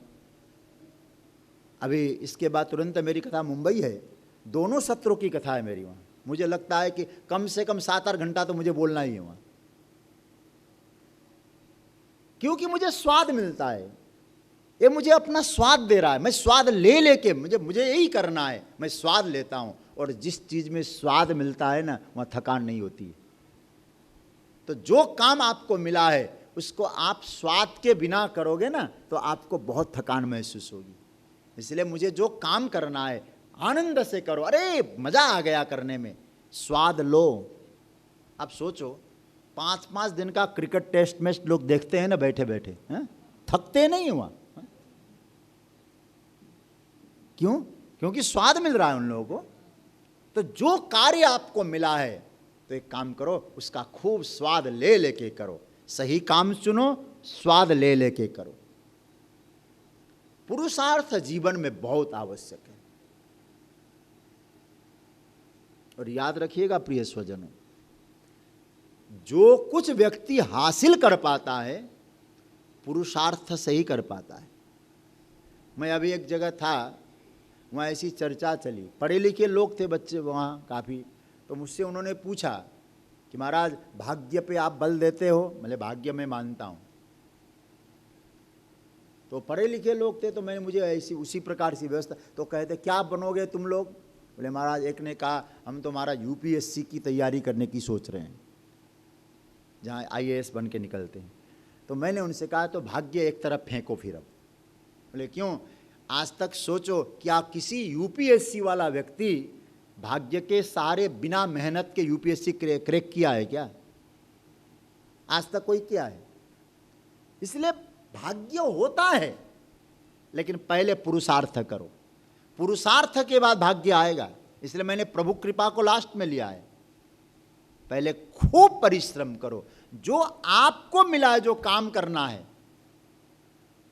अभी इसके बाद तुरंत मेरी कथा मुंबई है, दोनों सत्रों की कथा है मेरी वहाँ। मुझे लगता है कि कम से कम 7-8 घंटा तो मुझे बोलना ही है वहाँ, क्योंकि मुझे स्वाद मिलता है। ये मुझे अपना स्वाद दे रहा है, मैं स्वाद ले लेके मुझे यही करना है, मैं स्वाद लेता हूँ। और जिस चीज़ में स्वाद मिलता है ना, वहाँ थकान नहीं होती है। तो जो काम आपको मिला है उसको आप स्वाद के बिना करोगे ना, तो आपको बहुत थकान महसूस होगी। इसलिए मुझे जो काम करना है आनंद से करो। अरे मज़ा आ गया करने में, स्वाद लो। अब सोचो 5-5 दिन का क्रिकेट टेस्ट मैच लोग देखते हैं ना बैठे बैठे, हैं? थकते नहीं हुआ। क्यों? क्योंकि स्वाद मिल रहा है उन लोगों को। तो जो कार्य आपको मिला है, तो एक काम करो, उसका खूब स्वाद ले लेके करो। सही काम चुनो, स्वाद ले लेके करो। पुरुषार्थ जीवन में बहुत आवश्यक है। और याद रखिएगा प्रिय स्वजनों, जो कुछ व्यक्ति हासिल कर पाता है पुरुषार्थ से ही कर पाता है। मैं अभी एक जगह था, वहाँ ऐसी चर्चा चली, पढ़े लिखे लोग थे बच्चे वहाँ काफ़ी, तो मुझसे उन्होंने पूछा कि महाराज भाग्य पे आप बल देते हो? मैंने भाग्य में मानता हूँ। तो पढ़े लिखे लोग थे, तो मैंने मुझे ऐसी उसी प्रकार से व्यवस्था, तो कहते क्या बनोगे तुम लोग? बोले महाराज, एक ने कहा हम तो हमारा यूपीएससी की तैयारी करने की सोच रहे हैं, जहाँ आईएएस बन के निकलते हैं। तो मैंने उनसे कहा तो भाग्य एक तरफ फेंको फिर। अब बोले क्यों? आज तक सोचो क्या किसी यूपीएससी वाला व्यक्ति भाग्य के सारे बिना मेहनत के यूपीएससी क्रैक किया है क्या? आज तक कोई किया है? इसलिए भाग्य होता है, लेकिन पहले पुरुषार्थ करो, पुरुषार्थ के बाद भाग्य आएगा। इसलिए मैंने प्रभु कृपा को लास्ट में लिया है। पहले खूब परिश्रम करो, जो आपको मिला है, जो काम करना है,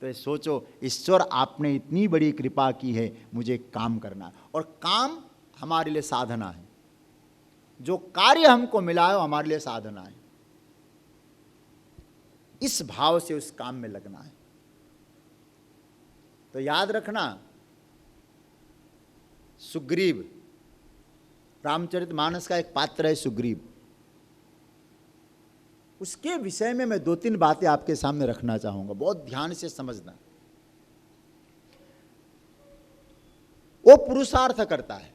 तो सोचो ईश्वर आपने इतनी बड़ी कृपा की है, मुझे काम करना है, और काम हमारे लिए साधना है। जो कार्य हमको मिला है वो हमारे लिए साधना है। इस भाव से उस काम में लगना है। तो याद रखना, सुग्रीव, रामचरितमानस का एक पात्र है सुग्रीव, उसके विषय में मैं 2-3 बातें आपके सामने रखना चाहूंगा, बहुत ध्यान से समझना। वो पुरुषार्थ करता है,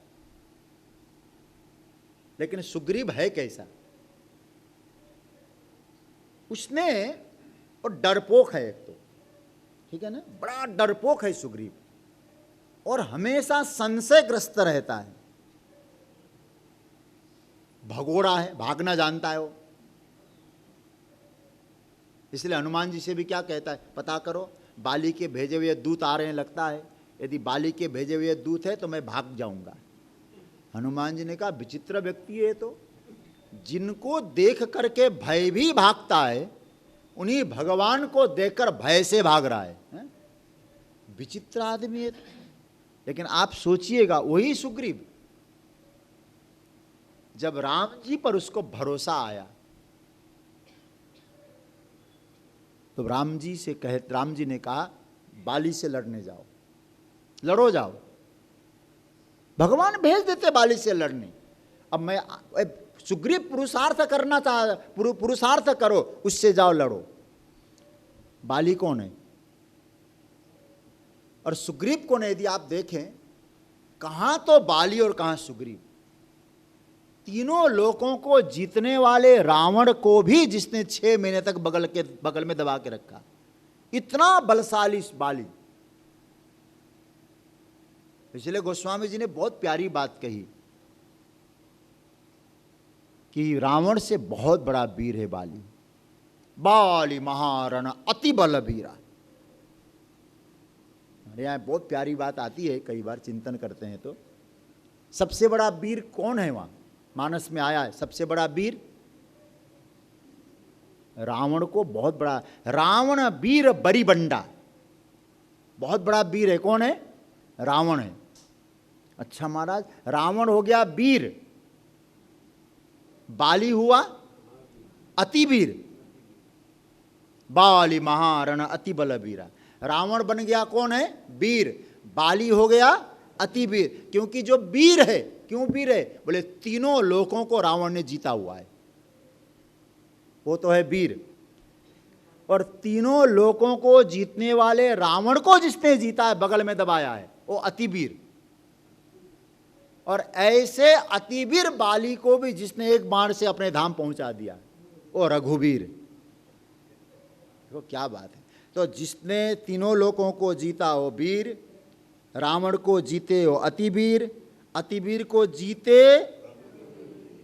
लेकिन सुग्रीव है कैसा? उसने, और डरपोक है एक तो, ठीक है ना, बड़ा डरपोक है सुग्रीव, और हमेशा संशयग्रस्त रहता है। भगोड़ा है, भागना जानता है वो। इसलिए हनुमान जी से भी क्या कहता है, पता करो बाली के भेजे हुए दूत आ रहे हैं, लगता है यदि बाली के भेजे हुए दूत है तो मैं भाग जाऊंगा। हनुमान जी ने कहा विचित्र व्यक्ति है, तो जिनको देख करके भय भी भागता है, उन्हीं भगवान को देखकर भय से भाग रहा है? विचित्र आदमी है। लेकिन आप सोचिएगा, वही सुग्रीव जब राम जी पर उसको भरोसा आया, तो राम जी ने कहा बाली से लड़ने जाओ, लड़ो जाओ। भगवान भेज देते बाली से लड़ने। अब मैं सुग्रीव पुरुषार्थ करना चाह, पुरुषार्थ करो, उससे जाओ लड़ो। बाली कौन है और सुग्रीव कौन है? यदि आप देखें, कहां तो बाली और कहां सुग्रीव। तीनों लोगों को जीतने वाले रावण को भी जिसने 6 महीने तक बगल में दबा के रखा, इतना बलशाली बाली। इसलिए गोस्वामी जी ने बहुत प्यारी बात कही कि रावण से बहुत बड़ा वीर है बाली। बाली महारण अति बलबीरा। हमारे यहां बहुत प्यारी बात आती है, कई बार चिंतन करते हैं तो, सबसे बड़ा वीर कौन है? वहां मानस में आया है सबसे बड़ा वीर रावण को बहुत बड़ा, रावण वीर बरीबंडा, बहुत बड़ा वीर है। कौन है? रावण है। अच्छा महाराज, रावण हो गया वीर, बाली हुआ अतिवीर। बाली महारण अति बलबीरा। रावण बन गया कौन है? वीर। बाली हो गया अतिवीर। क्योंकि जो वीर है, क्यों वीर है? बोले तीनों लोकों को रावण ने जीता हुआ है, वो तो है वीर। और तीनों लोकों को जीतने वाले रावण को जिसने जीता है, बगल में दबाया है, वो अतिवीर। और ऐसे अतिवीर बाली को भी जिसने एक बाण से अपने धाम पहुंचा दिया, वो रघुवीर। देखो क्या बात है। तो जिसने तीनों लोकों को जीता वो वीर, रावण को जीते वो अतिवीर, अतिवीर को जीते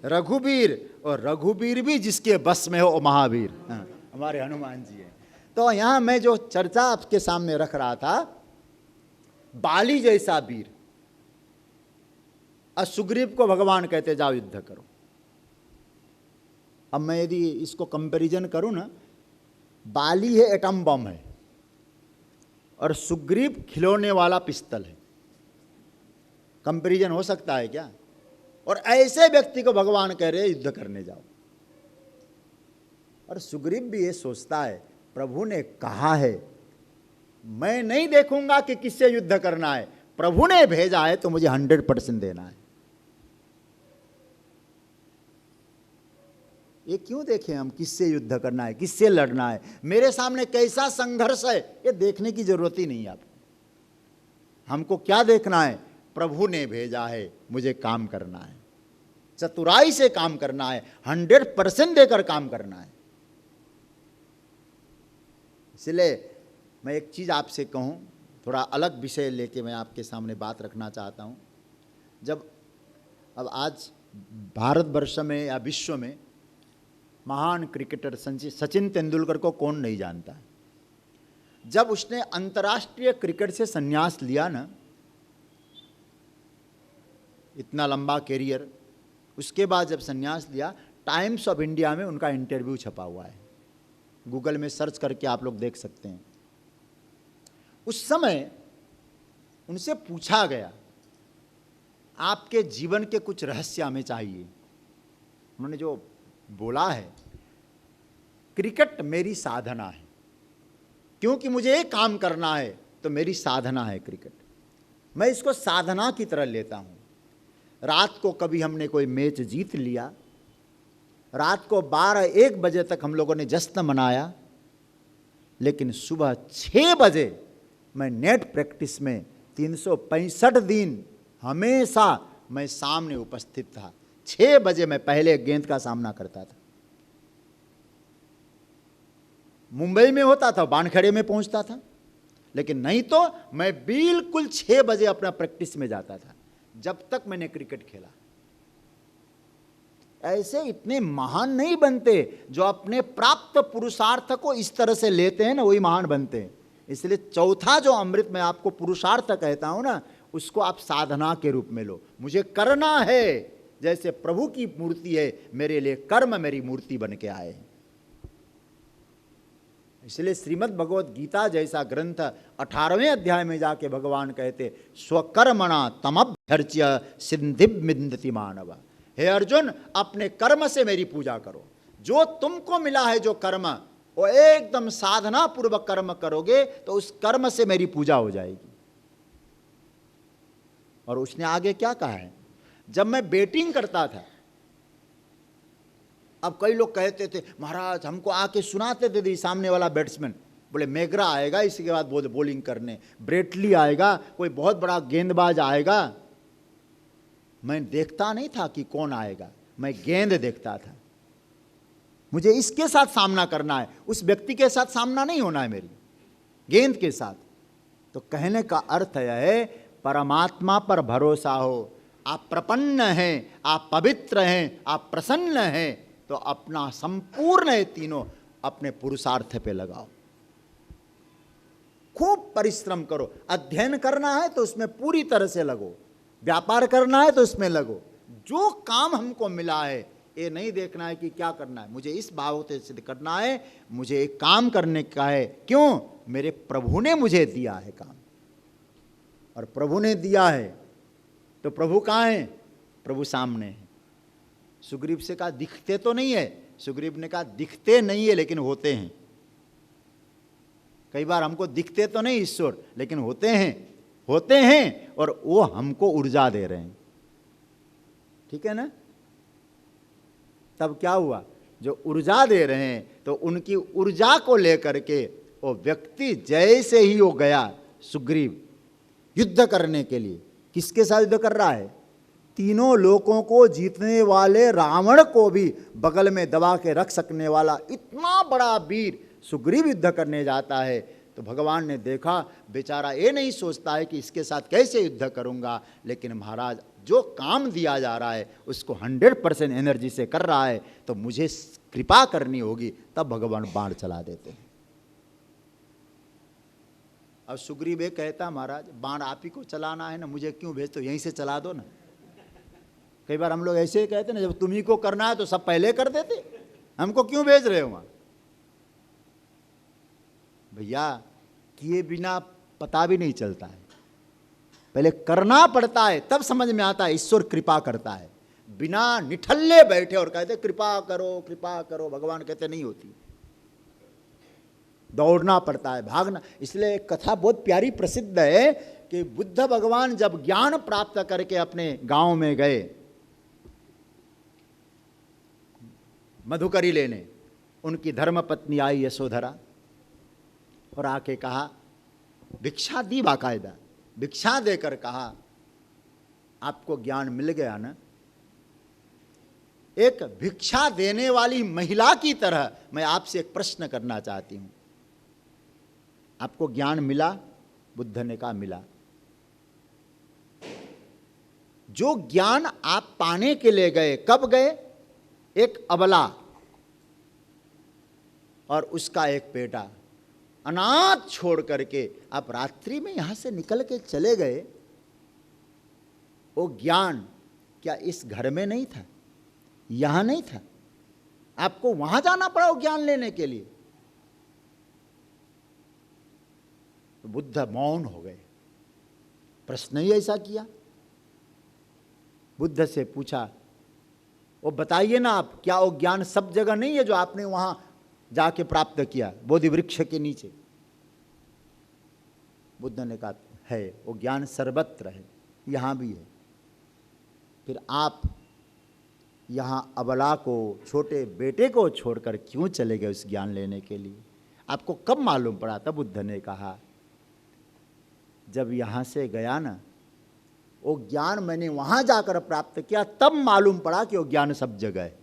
रघुवीर, और रघुवीर भी जिसके बस में हो वो महावीर। हमारे हनुमान जी हैं। तो यहां मैं जो चर्चा आपके सामने रख रहा था, बाली जैसा वीर, और सुग्रीव को भगवान कहते जाओ युद्ध करो। अब मैं यदि इसको कंपैरिजन करूं ना, बाली है एटम बम है, और सुग्रीव खिलौने वाला पिस्तल है। कंपैरिजन हो सकता है क्या? और ऐसे व्यक्ति को भगवान कह रहे युद्ध करने जाओ। और सुग्रीव भी ये सोचता है, प्रभु ने कहा है, मैं नहीं देखूंगा कि किससे युद्ध करना है, प्रभु ने भेजा है तो मुझे 100% देना है। ये क्यों देखें हम किससे युद्ध करना है, किससे लड़ना है, मेरे सामने कैसा संघर्ष है, ये देखने की जरूरत ही नहीं है आपको। हमको क्या देखना है? प्रभु ने भेजा है, मुझे काम करना है, चतुराई से काम करना है, 100% देकर काम करना है। इसलिए मैं एक चीज आपसे कहूं, थोड़ा अलग विषय लेके मैं आपके सामने बात रखना चाहता हूं। जब अब आज भारतवर्ष में या विश्व में महान क्रिकेटर सचिन तेंदुलकर को कौन नहीं जानता है। जब उसने अंतर्राष्ट्रीय क्रिकेट से संन्यास लिया ना, इतना लंबा कैरियर, उसके बाद जब संन्यास लिया, टाइम्स ऑफ इंडिया में उनका इंटरव्यू छपा हुआ है, गूगल में सर्च करके आप लोग देख सकते हैं। उस समय उनसे पूछा गया, आपके जीवन के कुछ रहस्य हमें चाहिए। उन्होंने जो बोला है, क्रिकेट मेरी साधना है, क्योंकि मुझे एक काम करना है तो मेरी साधना है क्रिकेट। मैं इसको साधना की तरह लेता हूँ। रात को कभी हमने कोई मैच जीत लिया, रात को 12-1 बजे तक हम लोगों ने जश्न मनाया, लेकिन सुबह 6 बजे मैं नेट प्रैक्टिस में 365 दिन हमेशा मैं सामने उपस्थित था। 6 बजे मैं पहले गेंद का सामना करता था। मुंबई में होता था, वानखेड़े में पहुंचता था, लेकिन नहीं तो मैं बिल्कुल 6 बजे अपना प्रैक्टिस में जाता था, जब तक मैंने क्रिकेट खेला। ऐसे इतने महान नहीं बनते, जो अपने प्राप्त पुरुषार्थ को इस तरह से लेते हैं ना, वही महान बनते हैं। इसलिए चौथा जो अमृत मैं आपको पुरुषार्थ कहता हूं ना, उसको आप साधना के रूप में लो। मुझे करना है, जैसे प्रभु की मूर्ति है, मेरे लिए कर्म मेरी मूर्ति बन के आए हैं। इसलिए श्रीमद् भगवत गीता जैसा ग्रंथ 18वें अध्याय में जाके भगवान कहते, स्वकर्मणा तमभ्यर्च्य सिद्धिर्विन्दति मानव। हे अर्जुन, अपने कर्म से मेरी पूजा करो। जो तुमको मिला है जो कर्म, वो एकदम साधना पूर्वक कर्म करोगे तो उस कर्म से मेरी पूजा हो जाएगी। और उसने आगे क्या कहा है, जब मैं बैटिंग करता था, अब कई लोग कहते थे, महाराज हमको आके सुनाते थे, सामने वाला बैट्समैन बोले मेगरा आएगा, इसी के बाद बॉलिंग करने, ब्रेटली आएगा, कोई बहुत बड़ा गेंदबाज आएगा। मैं देखता नहीं था कि कौन आएगा, मैं गेंद देखता था। मुझे इसके साथ सामना करना है, उस व्यक्ति के साथ सामना नहीं होना है, मेरी गेंद के साथ। तो कहने का अर्थ यह है, परमात्मा पर भरोसा हो, आप प्रपन्न हैं, आप पवित्र हैं, आप प्रसन्न हैं, तो अपना संपूर्ण है तीनों अपने पुरुषार्थ पे लगाओ। खूब परिश्रम करो। अध्ययन करना है तो उसमें पूरी तरह से लगो, व्यापार करना है तो उसमें लगो। जो काम हमको मिला है, ये नहीं देखना है कि क्या करना है, मुझे इस भाव से सिद्ध करना है, मुझे एक काम करने का है। क्यों? मेरे प्रभु ने मुझे दिया है काम, और प्रभु ने दिया है तो प्रभु कहाँ है? प्रभु सामने है। सुग्रीव से कहा दिखते तो नहीं है, सुग्रीव ने कहा दिखते नहीं है लेकिन होते हैं। कई बार हमको दिखते तो नहीं ईश्वर, लेकिन होते हैं, और वो हमको ऊर्जा दे रहे हैं। ठीक है ना? तब क्या हुआ, जो ऊर्जा दे रहे हैं तो उनकी ऊर्जा को लेकर के वो व्यक्ति जैसे ही वो गया, सुग्रीव युद्ध करने के लिए, किसके साथ युद्ध कर रहा है? तीनों लोकों को जीतने वाले रावण को भी बगल में दबा के रख सकने वाला इतना बड़ा वीर सुग्रीव युद्ध करने जाता है। तो भगवान ने देखा, बेचारा ये नहीं सोचता है कि इसके साथ कैसे युद्ध करूंगा, लेकिन महाराज जो काम दिया जा रहा है उसको 100% एनर्जी से कर रहा है, तो मुझे कृपा करनी होगी। तब भगवान बाण चला देते हैं। अब सुग्रीव ये कहता, महाराज बाण आप ही को चलाना है ना, मुझे क्यों भेज, तो यहीं से चला दो ना। कई बार हम लोग ऐसे ही कहते ना, जब तुम्ही को करना है तो सब पहले कर देते, हमको क्यों भेज रहे हो वहां? भैया किए बिना पता भी नहीं चलता है, पहले करना पड़ता है, तब समझ में आता है ईश्वर कृपा करता है। बिना निठल्ले बैठे और कहते कृपा करो कृपा करो, भगवान कहते नहीं होती, दौड़ना पड़ता है, भागना। इसलिए एक कथा बहुत प्यारी प्रसिद्ध है कि बुद्ध भगवान जब ज्ञान प्राप्त करके अपने गांव में गए मधुकरी लेने, उनकी धर्मपत्नी आई यशोधरा और आके कहा, भिक्षा दी, बाकायदा भिक्षा देकर कहा, आपको ज्ञान मिल गया ना? एक भिक्षा देने वाली महिला की तरह मैं आपसे एक प्रश्न करना चाहती हूं, आपको ज्ञान मिला? बुद्ध ने कहा मिला। जो ज्ञान आप पाने के लिए गए, कब गए? एक अबला और उसका एक बेटा अनाथ छोड़ करके आप रात्रि में यहां से निकल के चले गए। वो ज्ञान क्या इस घर में नहीं था, यहां नहीं था? आपको वहां जाना पड़ा वो ज्ञान लेने के लिए। तो बुद्ध मौन हो गए, प्रश्न ही ऐसा किया। बुद्ध से पूछा, वो बताइए ना आप, क्या वो ज्ञान सब जगह नहीं है जो आपने वहां जाके प्राप्त किया बोधि वृक्ष के नीचे? बुद्ध ने कहा है, वो ज्ञान सर्वत्र है, यहां भी है। फिर आप यहां अबला को, छोटे बेटे को छोड़कर क्यों चले गए उस ज्ञान लेने के लिए? आपको कब मालूम पड़ा? तब बुद्ध ने कहा, जब यहां से गया ना, वो ज्ञान मैंने वहां जाकर प्राप्त किया, तब मालूम पड़ा कि वो ज्ञान सब जगह है।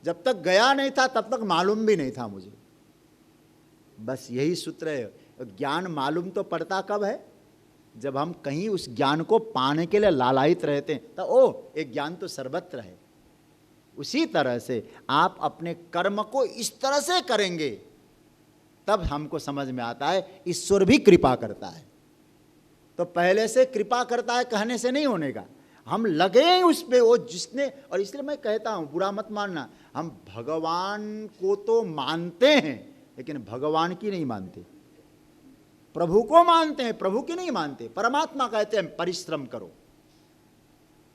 जब तक गया नहीं था तब तक मालूम भी नहीं था मुझे। बस यही सूत्र है। ज्ञान मालूम तो पड़ता कब है? जब हम कहीं उस ज्ञान को पाने के लिए लालायित रहते हैं, तो ओ, एक ज्ञान तो सर्वत्र है। उसी तरह से आप अपने कर्म को इस तरह से करेंगे, तब हमको समझ में आता है ईश्वर भी कृपा करता है। तो पहले से कृपा करता है कहने से नहीं होने का, हम लगे उस पे, वो जिसने। और इसलिए मैं कहता हूं, बुरा मत मानना, हम भगवान को तो मानते हैं लेकिन भगवान की नहीं मानते। प्रभु को मानते हैं, प्रभु की नहीं मानते। परमात्मा कहते हैं परिश्रम करो,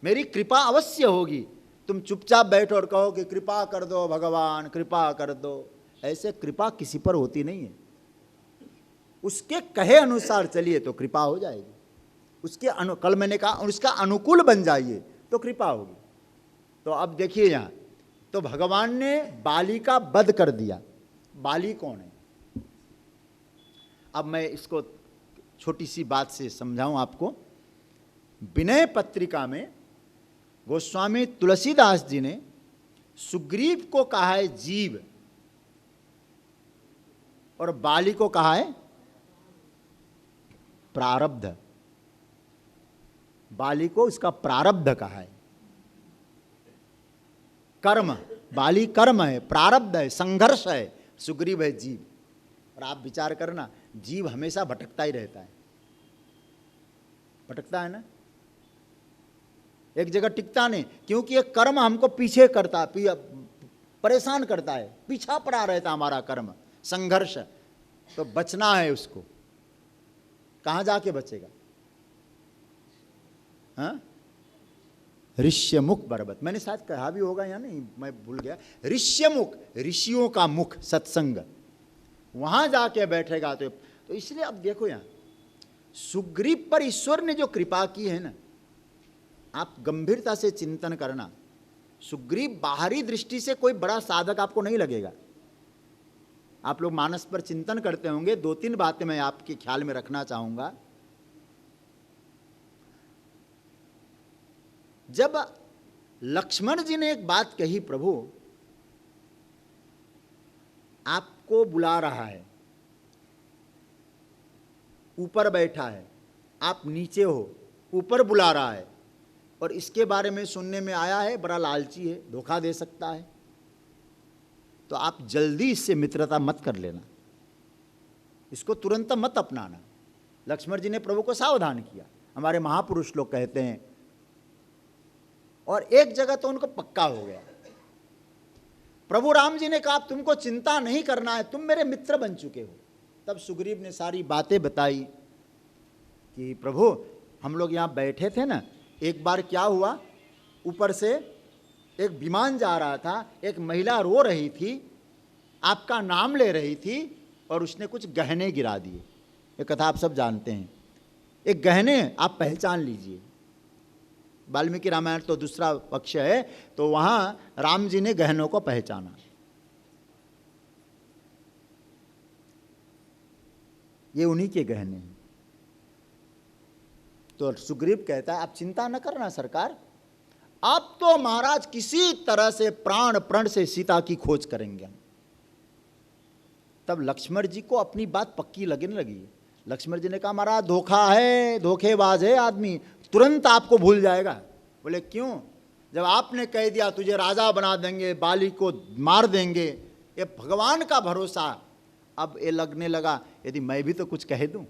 मेरी कृपा अवश्य होगी। तुम चुपचाप बैठो और कहो कि कृपा कर दो भगवान, कृपा कर दो, ऐसे कृपा किसी पर होती नहीं है। उसके कहे अनुसार चलिए तो कृपा हो जाएगी। उसके कल मैंने कहा, उसका अनुकूल बन जाइए तो कृपा होगी। तो अब देखिए यहां, तो भगवान ने बाली का वध कर दिया। बाली कौन है? अब मैं इसको छोटी सी बात से समझाऊं आपको। विनय पत्रिका में गोस्वामी तुलसीदास जी ने सुग्रीव को कहा है जीव, और बाली को कहा है प्रारब्ध। बाली को इसका प्रारब्ध कहा है। कर्म, बाली कर्म है, प्रारब्ध है, संघर्ष है, सुग्रीव है जीव। और आप विचार करना, जीव हमेशा भटकता ही रहता है, भटकता है ना, एक जगह टिकता नहीं, क्योंकि ये कर्म हमको पीछे करता है, परेशान करता है, पीछा पड़ा रहता हमारा कर्म, संघर्ष। तो बचना है उसको, कहां जाके बचेगा? हाँ, ऋष्यमुख पर्वत, मैंने शायद कहा भी होगा या नहीं, मैं भूल गया। ऋष्यमुख, ऋषियों का मुख, सत्संग, वहां जाके बैठेगा। तो इसलिए अब देखो यहां, सुग्रीव पर ईश्वर ने जो कृपा की है ना, आप गंभीरता से चिंतन करना। सुग्रीव बाहरी दृष्टि से कोई बड़ा साधक आपको नहीं लगेगा। आप लोग मानस पर चिंतन करते होंगे, 2-3 बातें मैं आपके ख्याल में रखना चाहूंगा। जब लक्ष्मण जी ने एक बात कही, प्रभु आपको बुला रहा है, ऊपर बैठा है, आप नीचे हो, ऊपर बुला रहा है, और इसके बारे में सुनने में आया है बड़ा लालची है, धोखा दे सकता है, तो आप जल्दी इससे मित्रता मत कर लेना, इसको तुरंत मत अपनाना। लक्ष्मण जी ने प्रभु को सावधान किया, हमारे महापुरुष लोग कहते हैं। और एक जगह तो उनको पक्का हो गया। प्रभु राम जी ने कहा तुमको चिंता नहीं करना है, तुम मेरे मित्र बन चुके हो। तब सुग्रीव ने सारी बातें बताई कि प्रभु हम लोग यहाँ बैठे थे ना, एक बार क्या हुआ, ऊपर से एक विमान जा रहा था, एक महिला रो रही थी, आपका नाम ले रही थी, और उसने कुछ गहने गिरा दिए। ये कथा आप सब जानते हैं। एक गहने आप पहचान लीजिए, वाल्मीकि रामायण तो दूसरा पक्ष है, तो वहां राम जी ने गहनों को पहचाना। ये उन्हीं के गहने हैं। तो सुग्रीव कहता है आप चिंता न करना सरकार, आप तो महाराज किसी तरह से प्राण प्रण से सीता की खोज करेंगे। तब लक्ष्मण जी को अपनी बात पक्की लगने लगी। लक्ष्मण जी ने कहा महाराज धोखा है, धोखेबाज है आदमी, तुरंत आपको भूल जाएगा। बोले क्यों? जब आपने कह दिया तुझे राजा बना देंगे, बाली को मार देंगे, ये भगवान का भरोसा, अब ये लगने लगा यदि मैं भी तो कुछ कह दूं,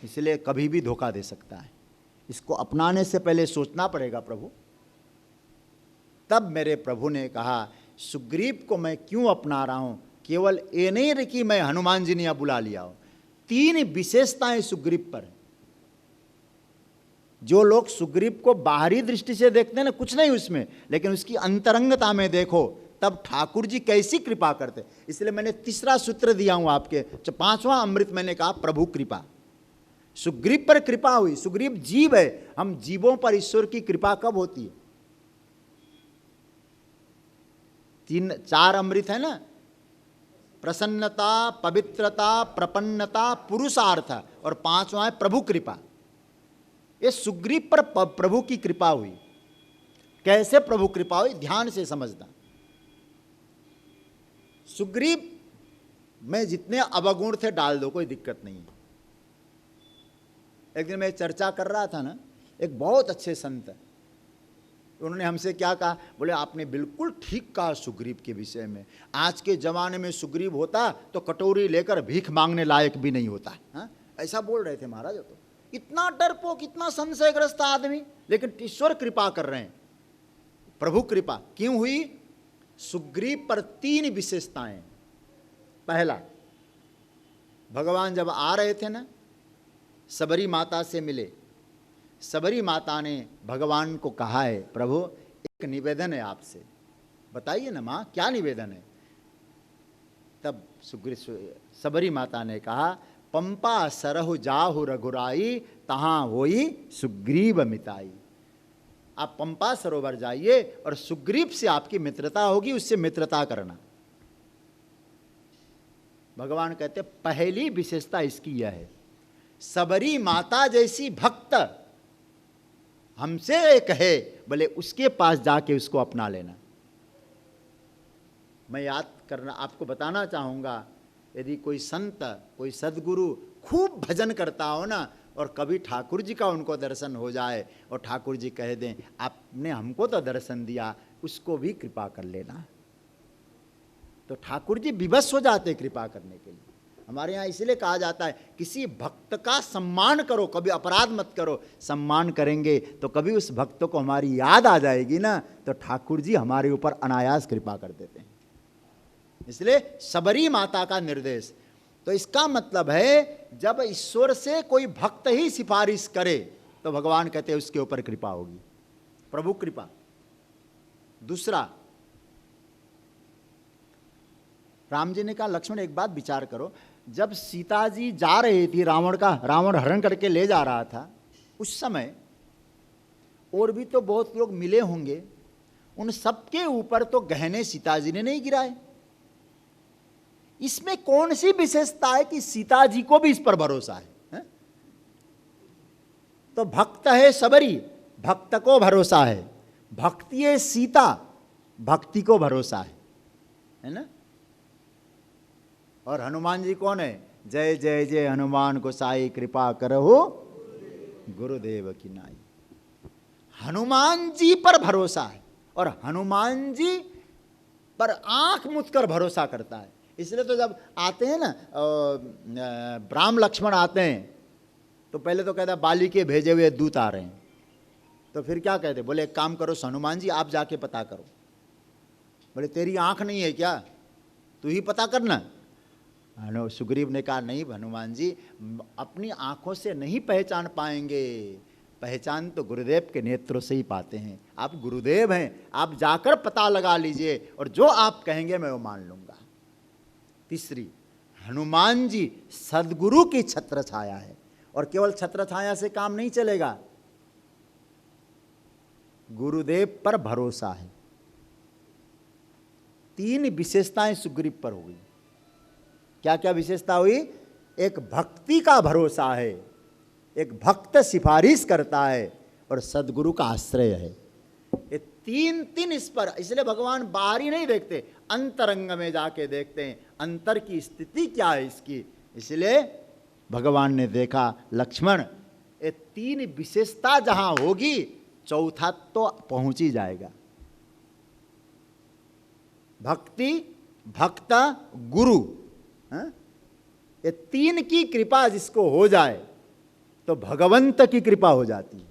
इसलिए कभी भी धोखा दे सकता है। इसको अपनाने से पहले सोचना पड़ेगा प्रभु। तब मेरे प्रभु ने कहा सुग्रीव को मैं क्यों अपना रहा हूं, केवल ये नहीं रे कि मैं हनुमान जी ने यहां बुला लिया हो। 3 विशेषताएं सुग्रीव पर। जो लोग सुग्रीव को बाहरी दृष्टि से देखते हैं ना, कुछ नहीं उसमें, लेकिन उसकी अंतरंगता में देखो तब ठाकुर जी कैसी कृपा करते। इसलिए मैंने तीसरा सूत्र दिया हूं आपके, 5वां अमृत मैंने कहा प्रभु कृपा। सुग्रीव पर कृपा हुई। सुग्रीव जीव है, हम जीवों पर ईश्वर की कृपा कब होती है? 4 अमृत है ना, प्रसन्नता, पवित्रता, प्रपन्नता, पुरुषार्थ, और 5वां है प्रभु कृपा। ये सुग्रीव पर प्रभु की कृपा हुई। कैसे प्रभु कृपा हुई, ध्यान से समझना। सुग्रीव में जितने अवगुण थे डाल दो, कोई दिक्कत नहीं है। एक दिन मैं चर्चा कर रहा था ना, एक बहुत अच्छे संत, उन्होंने हमसे क्या कहा, बोले आपने बिल्कुल ठीक कहा सुग्रीव के विषय में। आज के जमाने में सुग्रीव होता तो कटोरी लेकर भीख मांगने लायक भी नहीं होता। हाँ, ऐसा बोल रहे थे महाराज। तो इतना डरपोक, इतना संशयग्रस्त आदमी, लेकिन ईश्वर कृपा कर रहे हैं। प्रभु कृपा क्यों हुई? सुग्रीव पर 3 विशेषताएं। पहला, भगवान जब आ रहे थे ना, सबरी माता से मिले। सबरी माता ने भगवान को कहा है प्रभु एक निवेदन है आपसे, बताइए ना माँ क्या निवेदन है? तब सबरी माता ने कहा पंपा सरहु जाहु रघुराई, तहां होई सुग्रीव मिताई। आप पंपा सरोवर जाइए और सुग्रीव से आपकी मित्रता होगी, उससे मित्रता करना। भगवान कहते पहली विशेषता इसकी यह है, सबरी माता जैसी भक्त हमसे कहे, बोले उसके पास जाके उसको अपना लेना। मैं याद करना आपको बताना चाहूँगा, यदि कोई संत, कोई सदगुरु खूब भजन करता हो ना, और कभी ठाकुर जी का उनको दर्शन हो जाए और ठाकुर जी कह दें आपने हमको तो दर्शन दिया, उसको भी कृपा कर लेना, तो ठाकुर जी विवश हो जाते कृपा करने के लिए। हमारे यहाँ इसलिए कहा जाता है किसी भक्त का सम्मान करो, कभी अपराध मत करो। सम्मान करेंगे तो कभी उस भक्त को हमारी याद आ जाएगी ना, तो ठाकुर जी हमारे ऊपर अनायास कृपा कर देते हैं। इसलिए सबरी माता का निर्देश। तो इसका मतलब है जब ईश्वर से कोई भक्त ही सिफारिश करे तो भगवान कहते हैं उसके ऊपर कृपा होगी, प्रभु कृपा। दूसरा, राम जी ने कहा लक्ष्मण एक बात विचार करो, जब सीता जी जा रही थी, रावण हरण करके ले जा रहा था, उस समय और भी तो बहुत लोग मिले होंगे, उन सबके ऊपर तो गहने सीता जी ने नहीं गिराए। इसमें कौन सी विशेषता है कि सीता जी को भी इस पर भरोसा है? तो भक्त है सबरी, भक्त को भरोसा है। भक्ति है सीता, भक्ति को भरोसा है ना। और हनुमान जी कौन है? जय जय जय हनुमान गोसाई कृपा करहु गुरुदेव की नाई। हनुमान जी पर भरोसा है और हनुमान जी पर आंख मूंद कर भरोसा करता है। इसलिए तो जब आते हैं ना राम लक्ष्मण आते हैं तो पहले तो कहता बाली के भेजे हुए दूत आ रहे हैं, तो फिर क्या कहते, बोले एक काम करो हनुमान जी आप जाके पता करो। बोले तेरी आंख नहीं है क्या, तू ही पता करना। सुग्रीव ने कहा नहीं हनुमान जी, अपनी आंखों से नहीं पहचान पाएंगे, पहचान तो गुरुदेव के नेत्रों से ही पाते हैं। आप गुरुदेव हैं, आप जाकर पता लगा लीजिए और जो आप कहेंगे मैं वो मान लूंगा। तीसरी, हनुमान जी सदगुरु की छत्र छाया है, और केवल छत्र छाया से काम नहीं चलेगा, गुरुदेव पर भरोसा है। 3 विशेषताएं सुग्रीव पर हुई। क्या क्या विशेषता हुई? एक भक्ति का भरोसा है, एक भक्त सिफारिश करता है, और सदगुरु का आश्रय है। ये 3 इस पर, इसलिए भगवान बाहरी नहीं देखते, अंतरंग में जाके देखते हैं अंतर की स्थिति क्या है इसकी। इसलिए भगवान ने देखा लक्ष्मण ये तीन विशेषता जहां होगी चौथा तो पहुंच ही जाएगा। भक्ति, भक्त, गुरु, ये तीन की कृपा जिसको हो जाए तो भगवंत की कृपा हो जाती है।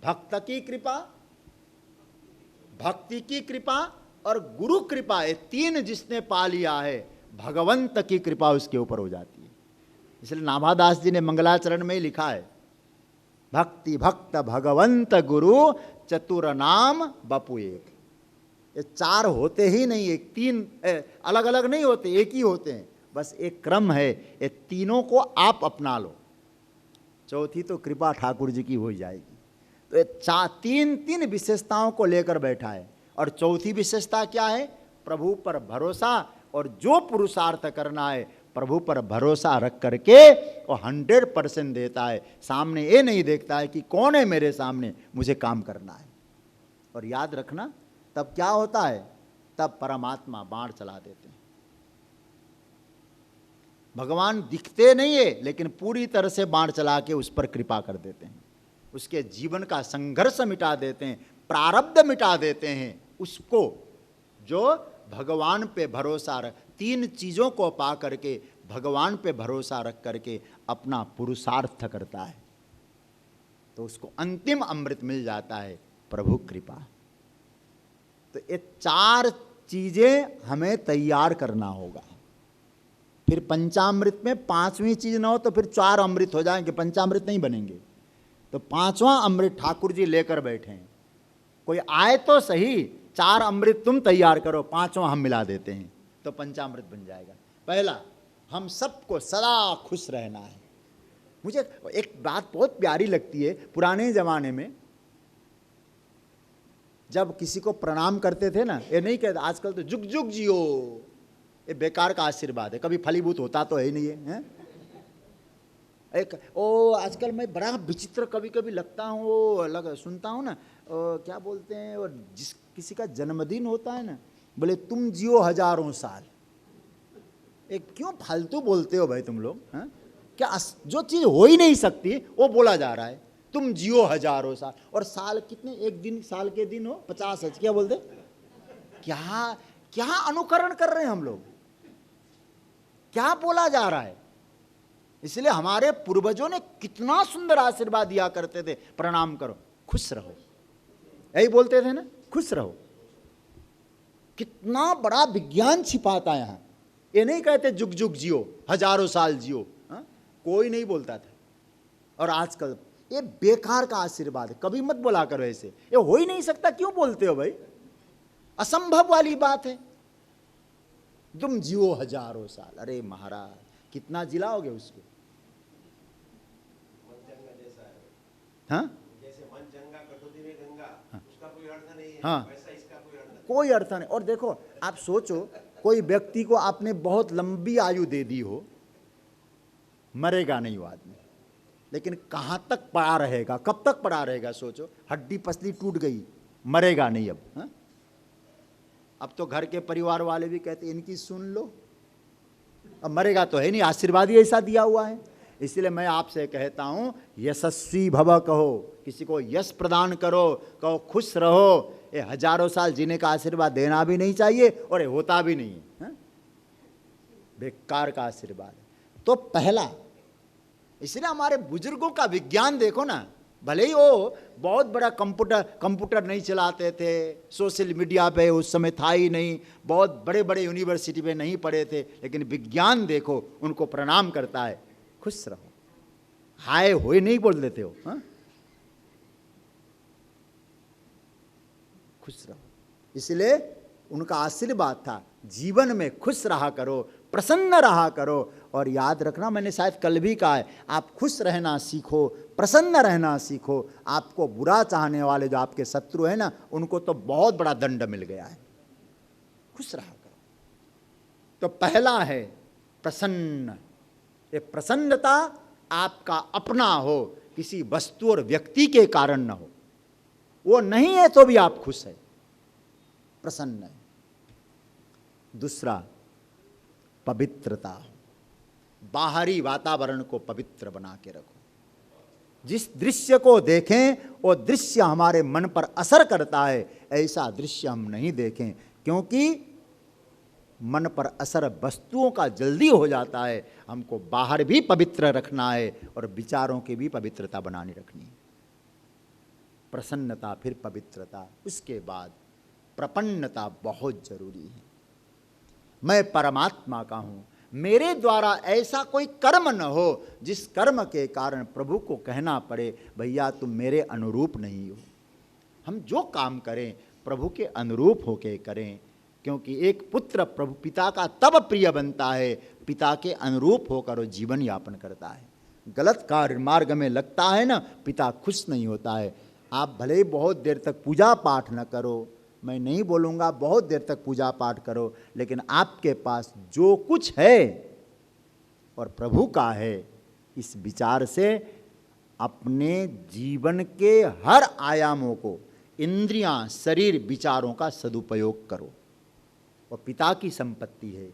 भक्त की कृपा, भक्ति की कृपा और गुरु कृपा, ये तीन जिसने पा लिया है भगवंत की कृपा उसके ऊपर हो जाती है। इसलिए नाभादास जी ने मंगलाचरण में ही लिखा है, भक्ति भक्त भगवंत गुरु चतुर नाम बपु एक। ये चार होते ही नहीं, एक तीन अलग अलग नहीं होते, एक ही होते हैं, बस एक क्रम है। ये तीनों को आप अपना लो, चौथी तो कृपा ठाकुर जी की हो जाएगी। तो ये तीन तीन विशेषताओं को लेकर बैठा है। और चौथी विशेषता क्या है? प्रभु पर भरोसा। और जो पुरुषार्थ करना है प्रभु पर भरोसा रख करके वो 100% देता है। सामने ये नहीं देखता है कि कौन है मेरे सामने, मुझे काम करना है। और याद रखना तब क्या होता है, तब परमात्मा बाण चला देते हैं। भगवान दिखते नहीं है लेकिन पूरी तरह से बाण चला के उस पर कृपा कर देते हैं, उसके जीवन का संघर्ष मिटा देते हैं, प्रारब्ध मिटा देते हैं। उसको जो भगवान पे भरोसा रख, तीन चीज़ों को पा करके भगवान पे भरोसा रख करके अपना पुरुषार्थ करता है तो उसको अंतिम अमृत मिल जाता है, प्रभु कृपा। तो ये चार चीज़ें हमें तैयार करना होगा। फिर पंचामृत में पांचवी चीज ना हो तो फिर चार अमृत हो जाएंगे, पंचामृत नहीं बनेंगे। तो पांचवा अमृत ठाकुर जी लेकर बैठे हैं। कोई आए तो सही, चार अमृत तुम तैयार करो, पांचवा हम मिला देते हैं तो पंचामृत बन जाएगा। पहला, हम सबको सदा खुश रहना है। मुझे एक बात बहुत प्यारी लगती है, पुराने जमाने में जब किसी को प्रणाम करते थे ना, ये नहीं कहते आजकल तो जुग जुग जियो, ये बेकार का आशीर्वाद है, कभी फलीभूत होता तो है ही नहीं है। एक आजकल मैं बड़ा विचित्र कभी कभी लगता हूँ, वो सुनता हूँ ना, क्या बोलते हैं, और जिस किसी का जन्मदिन होता है ना, बोले तुम जियो हजारों साल। एक क्यों फालतू बोलते हो भाई तुम लोग? क्या जो चीज़ हो ही नहीं सकती वो बोला जा रहा है, तुम जियो हजारों साल। और साल कितने, एक दिन साल के दिन हो 50, क्या बोलते? क्या क्या अनुकरण कर रहे हैं हम लोग, क्या बोला जा रहा है? इसलिए हमारे पूर्वजों ने कितना सुंदर आशीर्वाद दिया करते थे, प्रणाम करो, खुश रहो, यही बोलते थे ना, खुश रहो। कितना बड़ा विज्ञान छिपाता है यहाँ। ये नहीं कहते जुग जुग जियो, हजारों साल जियो, कोई नहीं बोलता था। और आजकल ये बेकार का आशीर्वाद है, कभी मत बोला करो ऐसे, ये हो ही नहीं सकता, क्यों बोलते हो भाई? असंभव वाली बात है। तुम जियो हजारों साल, अरे महाराज कितना जिलाओगे उसको? हाँ, जैसे मन चंगा कटौती में गंगा, उसका कोई अर्थ नहीं है, हाँ, वैसा इसका कोई अर्थ नहीं। कोई अर्थ नहीं। और देखो आप सोचो, कोई व्यक्ति को आपने बहुत लंबी आयु दे दी हो, मरेगा नहीं वो आदमी, लेकिन कहाँ तक पड़ा रहेगा, कब तक पड़ा रहेगा? सोचो, हड्डी पसली टूट गई, मरेगा नहीं अब। हाँ? अब तो घर के परिवार वाले भी कहते इनकी सुन लो, अब मरेगा तो है नहीं, आशीर्वाद ही ऐसा दिया हुआ है। इसलिए मैं आपसे कहता हूँ, यशस्वी भव कहो, किसी को यश प्रदान करो, कहो खुश रहो। ये हजारों साल जीने का आशीर्वाद देना भी नहीं चाहिए और ये होता भी नहीं है, बेकार का आशीर्वाद। तो पहला, इसलिए हमारे बुजुर्गों का विज्ञान देखो ना, भले ही वो बहुत बड़ा कंप्यूटर नहीं चलाते थे, सोशल मीडिया पे उस समय था ही नहीं, बहुत बड़े बड़े यूनिवर्सिटी पे नहीं पढ़े थे, लेकिन विज्ञान देखो उनको प्रणाम करता है, खुश रहो, हाय होए नहीं बोल देते हो, हाँ? खुश रहो। इसलिए उनका आशीर्वाद था, जीवन में खुश रहा करो, प्रसन्न रहा करो। और याद रखना, मैंने शायद कल भी कहा है, आप खुश रहना सीखो, प्रसन्न रहना सीखो। आपको बुरा चाहने वाले जो आपके शत्रु हैं ना, उनको तो बहुत बड़ा दंड मिल गया है। खुश रहा करो। तो पहला है प्रसन्न। ये प्रसन्नता आपका अपना हो, किसी वस्तु और व्यक्ति के कारण न हो। वो नहीं है तो भी आप खुश है, प्रसन्न है। दूसरा, पवित्रता। बाहरी वातावरण को पवित्र बना के रखो। जिस दृश्य को देखें वो दृश्य हमारे मन पर असर करता है, ऐसा दृश्य हम नहीं देखें, क्योंकि मन पर असर वस्तुओं का जल्दी हो जाता है। हमको बाहर भी पवित्र रखना है और विचारों की भी पवित्रता बनानी रखनी है। प्रसन्नता, फिर पवित्रता, उसके बाद प्रपन्नता बहुत जरूरी है। मैं परमात्मा का हूं, मेरे द्वारा ऐसा कोई कर्म न हो जिस कर्म के कारण प्रभु को कहना पड़े भैया तुम मेरे अनुरूप नहीं हो। हम जो काम करें प्रभु के अनुरूप होके करें, क्योंकि एक पुत्र प्रभु पिता का तब प्रिय बनता है पिता के अनुरूप होकर वो जीवन यापन करता है। गलत कार्य मार्ग में लगता है ना, पिता खुश नहीं होता है। आप भले ही बहुत देर तक पूजा पाठ न करो, मैं नहीं बोलूँगा बहुत देर तक पूजा पाठ करो, लेकिन आपके पास जो कुछ है और प्रभु का है, इस विचार से अपने जीवन के हर आयामों को, इंद्रियां, शरीर, विचारों का सदुपयोग करो। और पिता की संपत्ति है,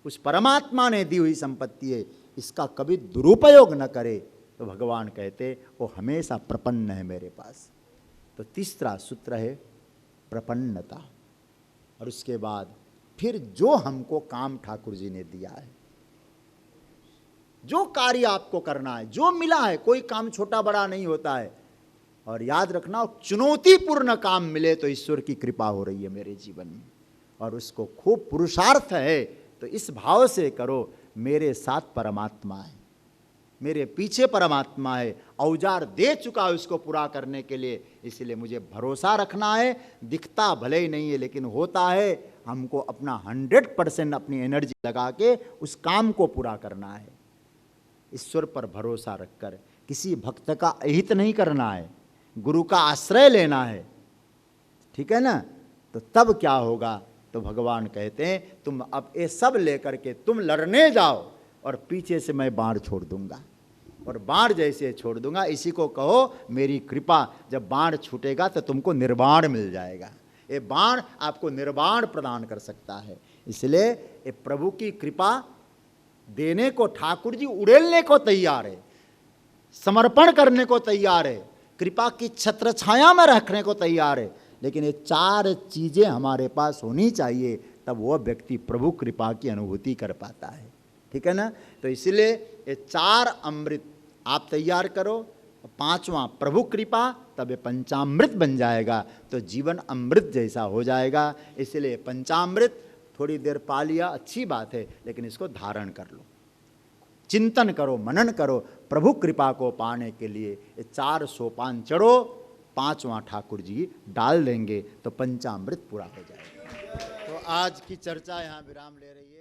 उस परमात्मा ने दी हुई संपत्ति है, इसका कभी दुरुपयोग न करे। तो भगवान कहते वो हमेशा प्रपन्न है मेरे पास। तो तीसरा सूत्र है प्रपन्नता। और उसके बाद फिर जो हमको काम ठाकुर जी ने दिया है, जो कार्य आपको करना है, जो मिला है, कोई काम छोटा बड़ा नहीं होता है। और याद रखना, चुनौतीपूर्ण काम मिले तो ईश्वर की कृपा हो रही है मेरे जीवन में, और उसको खूब पुरुषार्थ है तो इस भाव से करो, मेरे साथ परमात्मा है, मेरे पीछे परमात्मा है, औजार दे चुका है उसको पूरा करने के लिए। इसलिए मुझे भरोसा रखना है। दिखता भले ही नहीं है लेकिन होता है। हमको अपना 100% अपनी एनर्जी लगा के उस काम को पूरा करना है। ईश्वर पर भरोसा रखकर किसी भक्त का अहित नहीं करना है, गुरु का आश्रय लेना है, ठीक है ना। तो तब क्या होगा, तो भगवान कहते हैं तुम अब ये सब लेकर के तुम लड़ने जाओ और पीछे से मैं बाण छोड़ दूंगा, और बाण जैसे छोड़ दूंगा, इसी को कहो मेरी कृपा। जब बाण छूटेगा तो तुमको निर्वाण मिल जाएगा। ये बाण आपको निर्वाण प्रदान कर सकता है। इसलिए ये प्रभु की कृपा देने को ठाकुर जी उड़ेलने को तैयार है, समर्पण करने को तैयार है, कृपा की छत्र छाया में रखने को तैयार है। लेकिन ये 4 चीजें हमारे पास होनी चाहिए, तब वह व्यक्ति प्रभु कृपा की अनुभूति कर पाता है, ठीक है ना। तो इसलिए ये 4 अमृत आप तैयार करो, 5वां प्रभु कृपा, तब ये पंचामृत बन जाएगा, तो जीवन अमृत जैसा हो जाएगा। इसलिए पंचामृत थोड़ी देर पा लिया अच्छी बात है, लेकिन इसको धारण कर लो, चिंतन करो, मनन करो। प्रभु कृपा को पाने के लिए ये 4 सोपान चढ़ो, 5वां ठाकुर जी डाल देंगे तो पंचामृत पूरा हो जाएगा। तो आज की चर्चा यहाँ विराम ले रही है।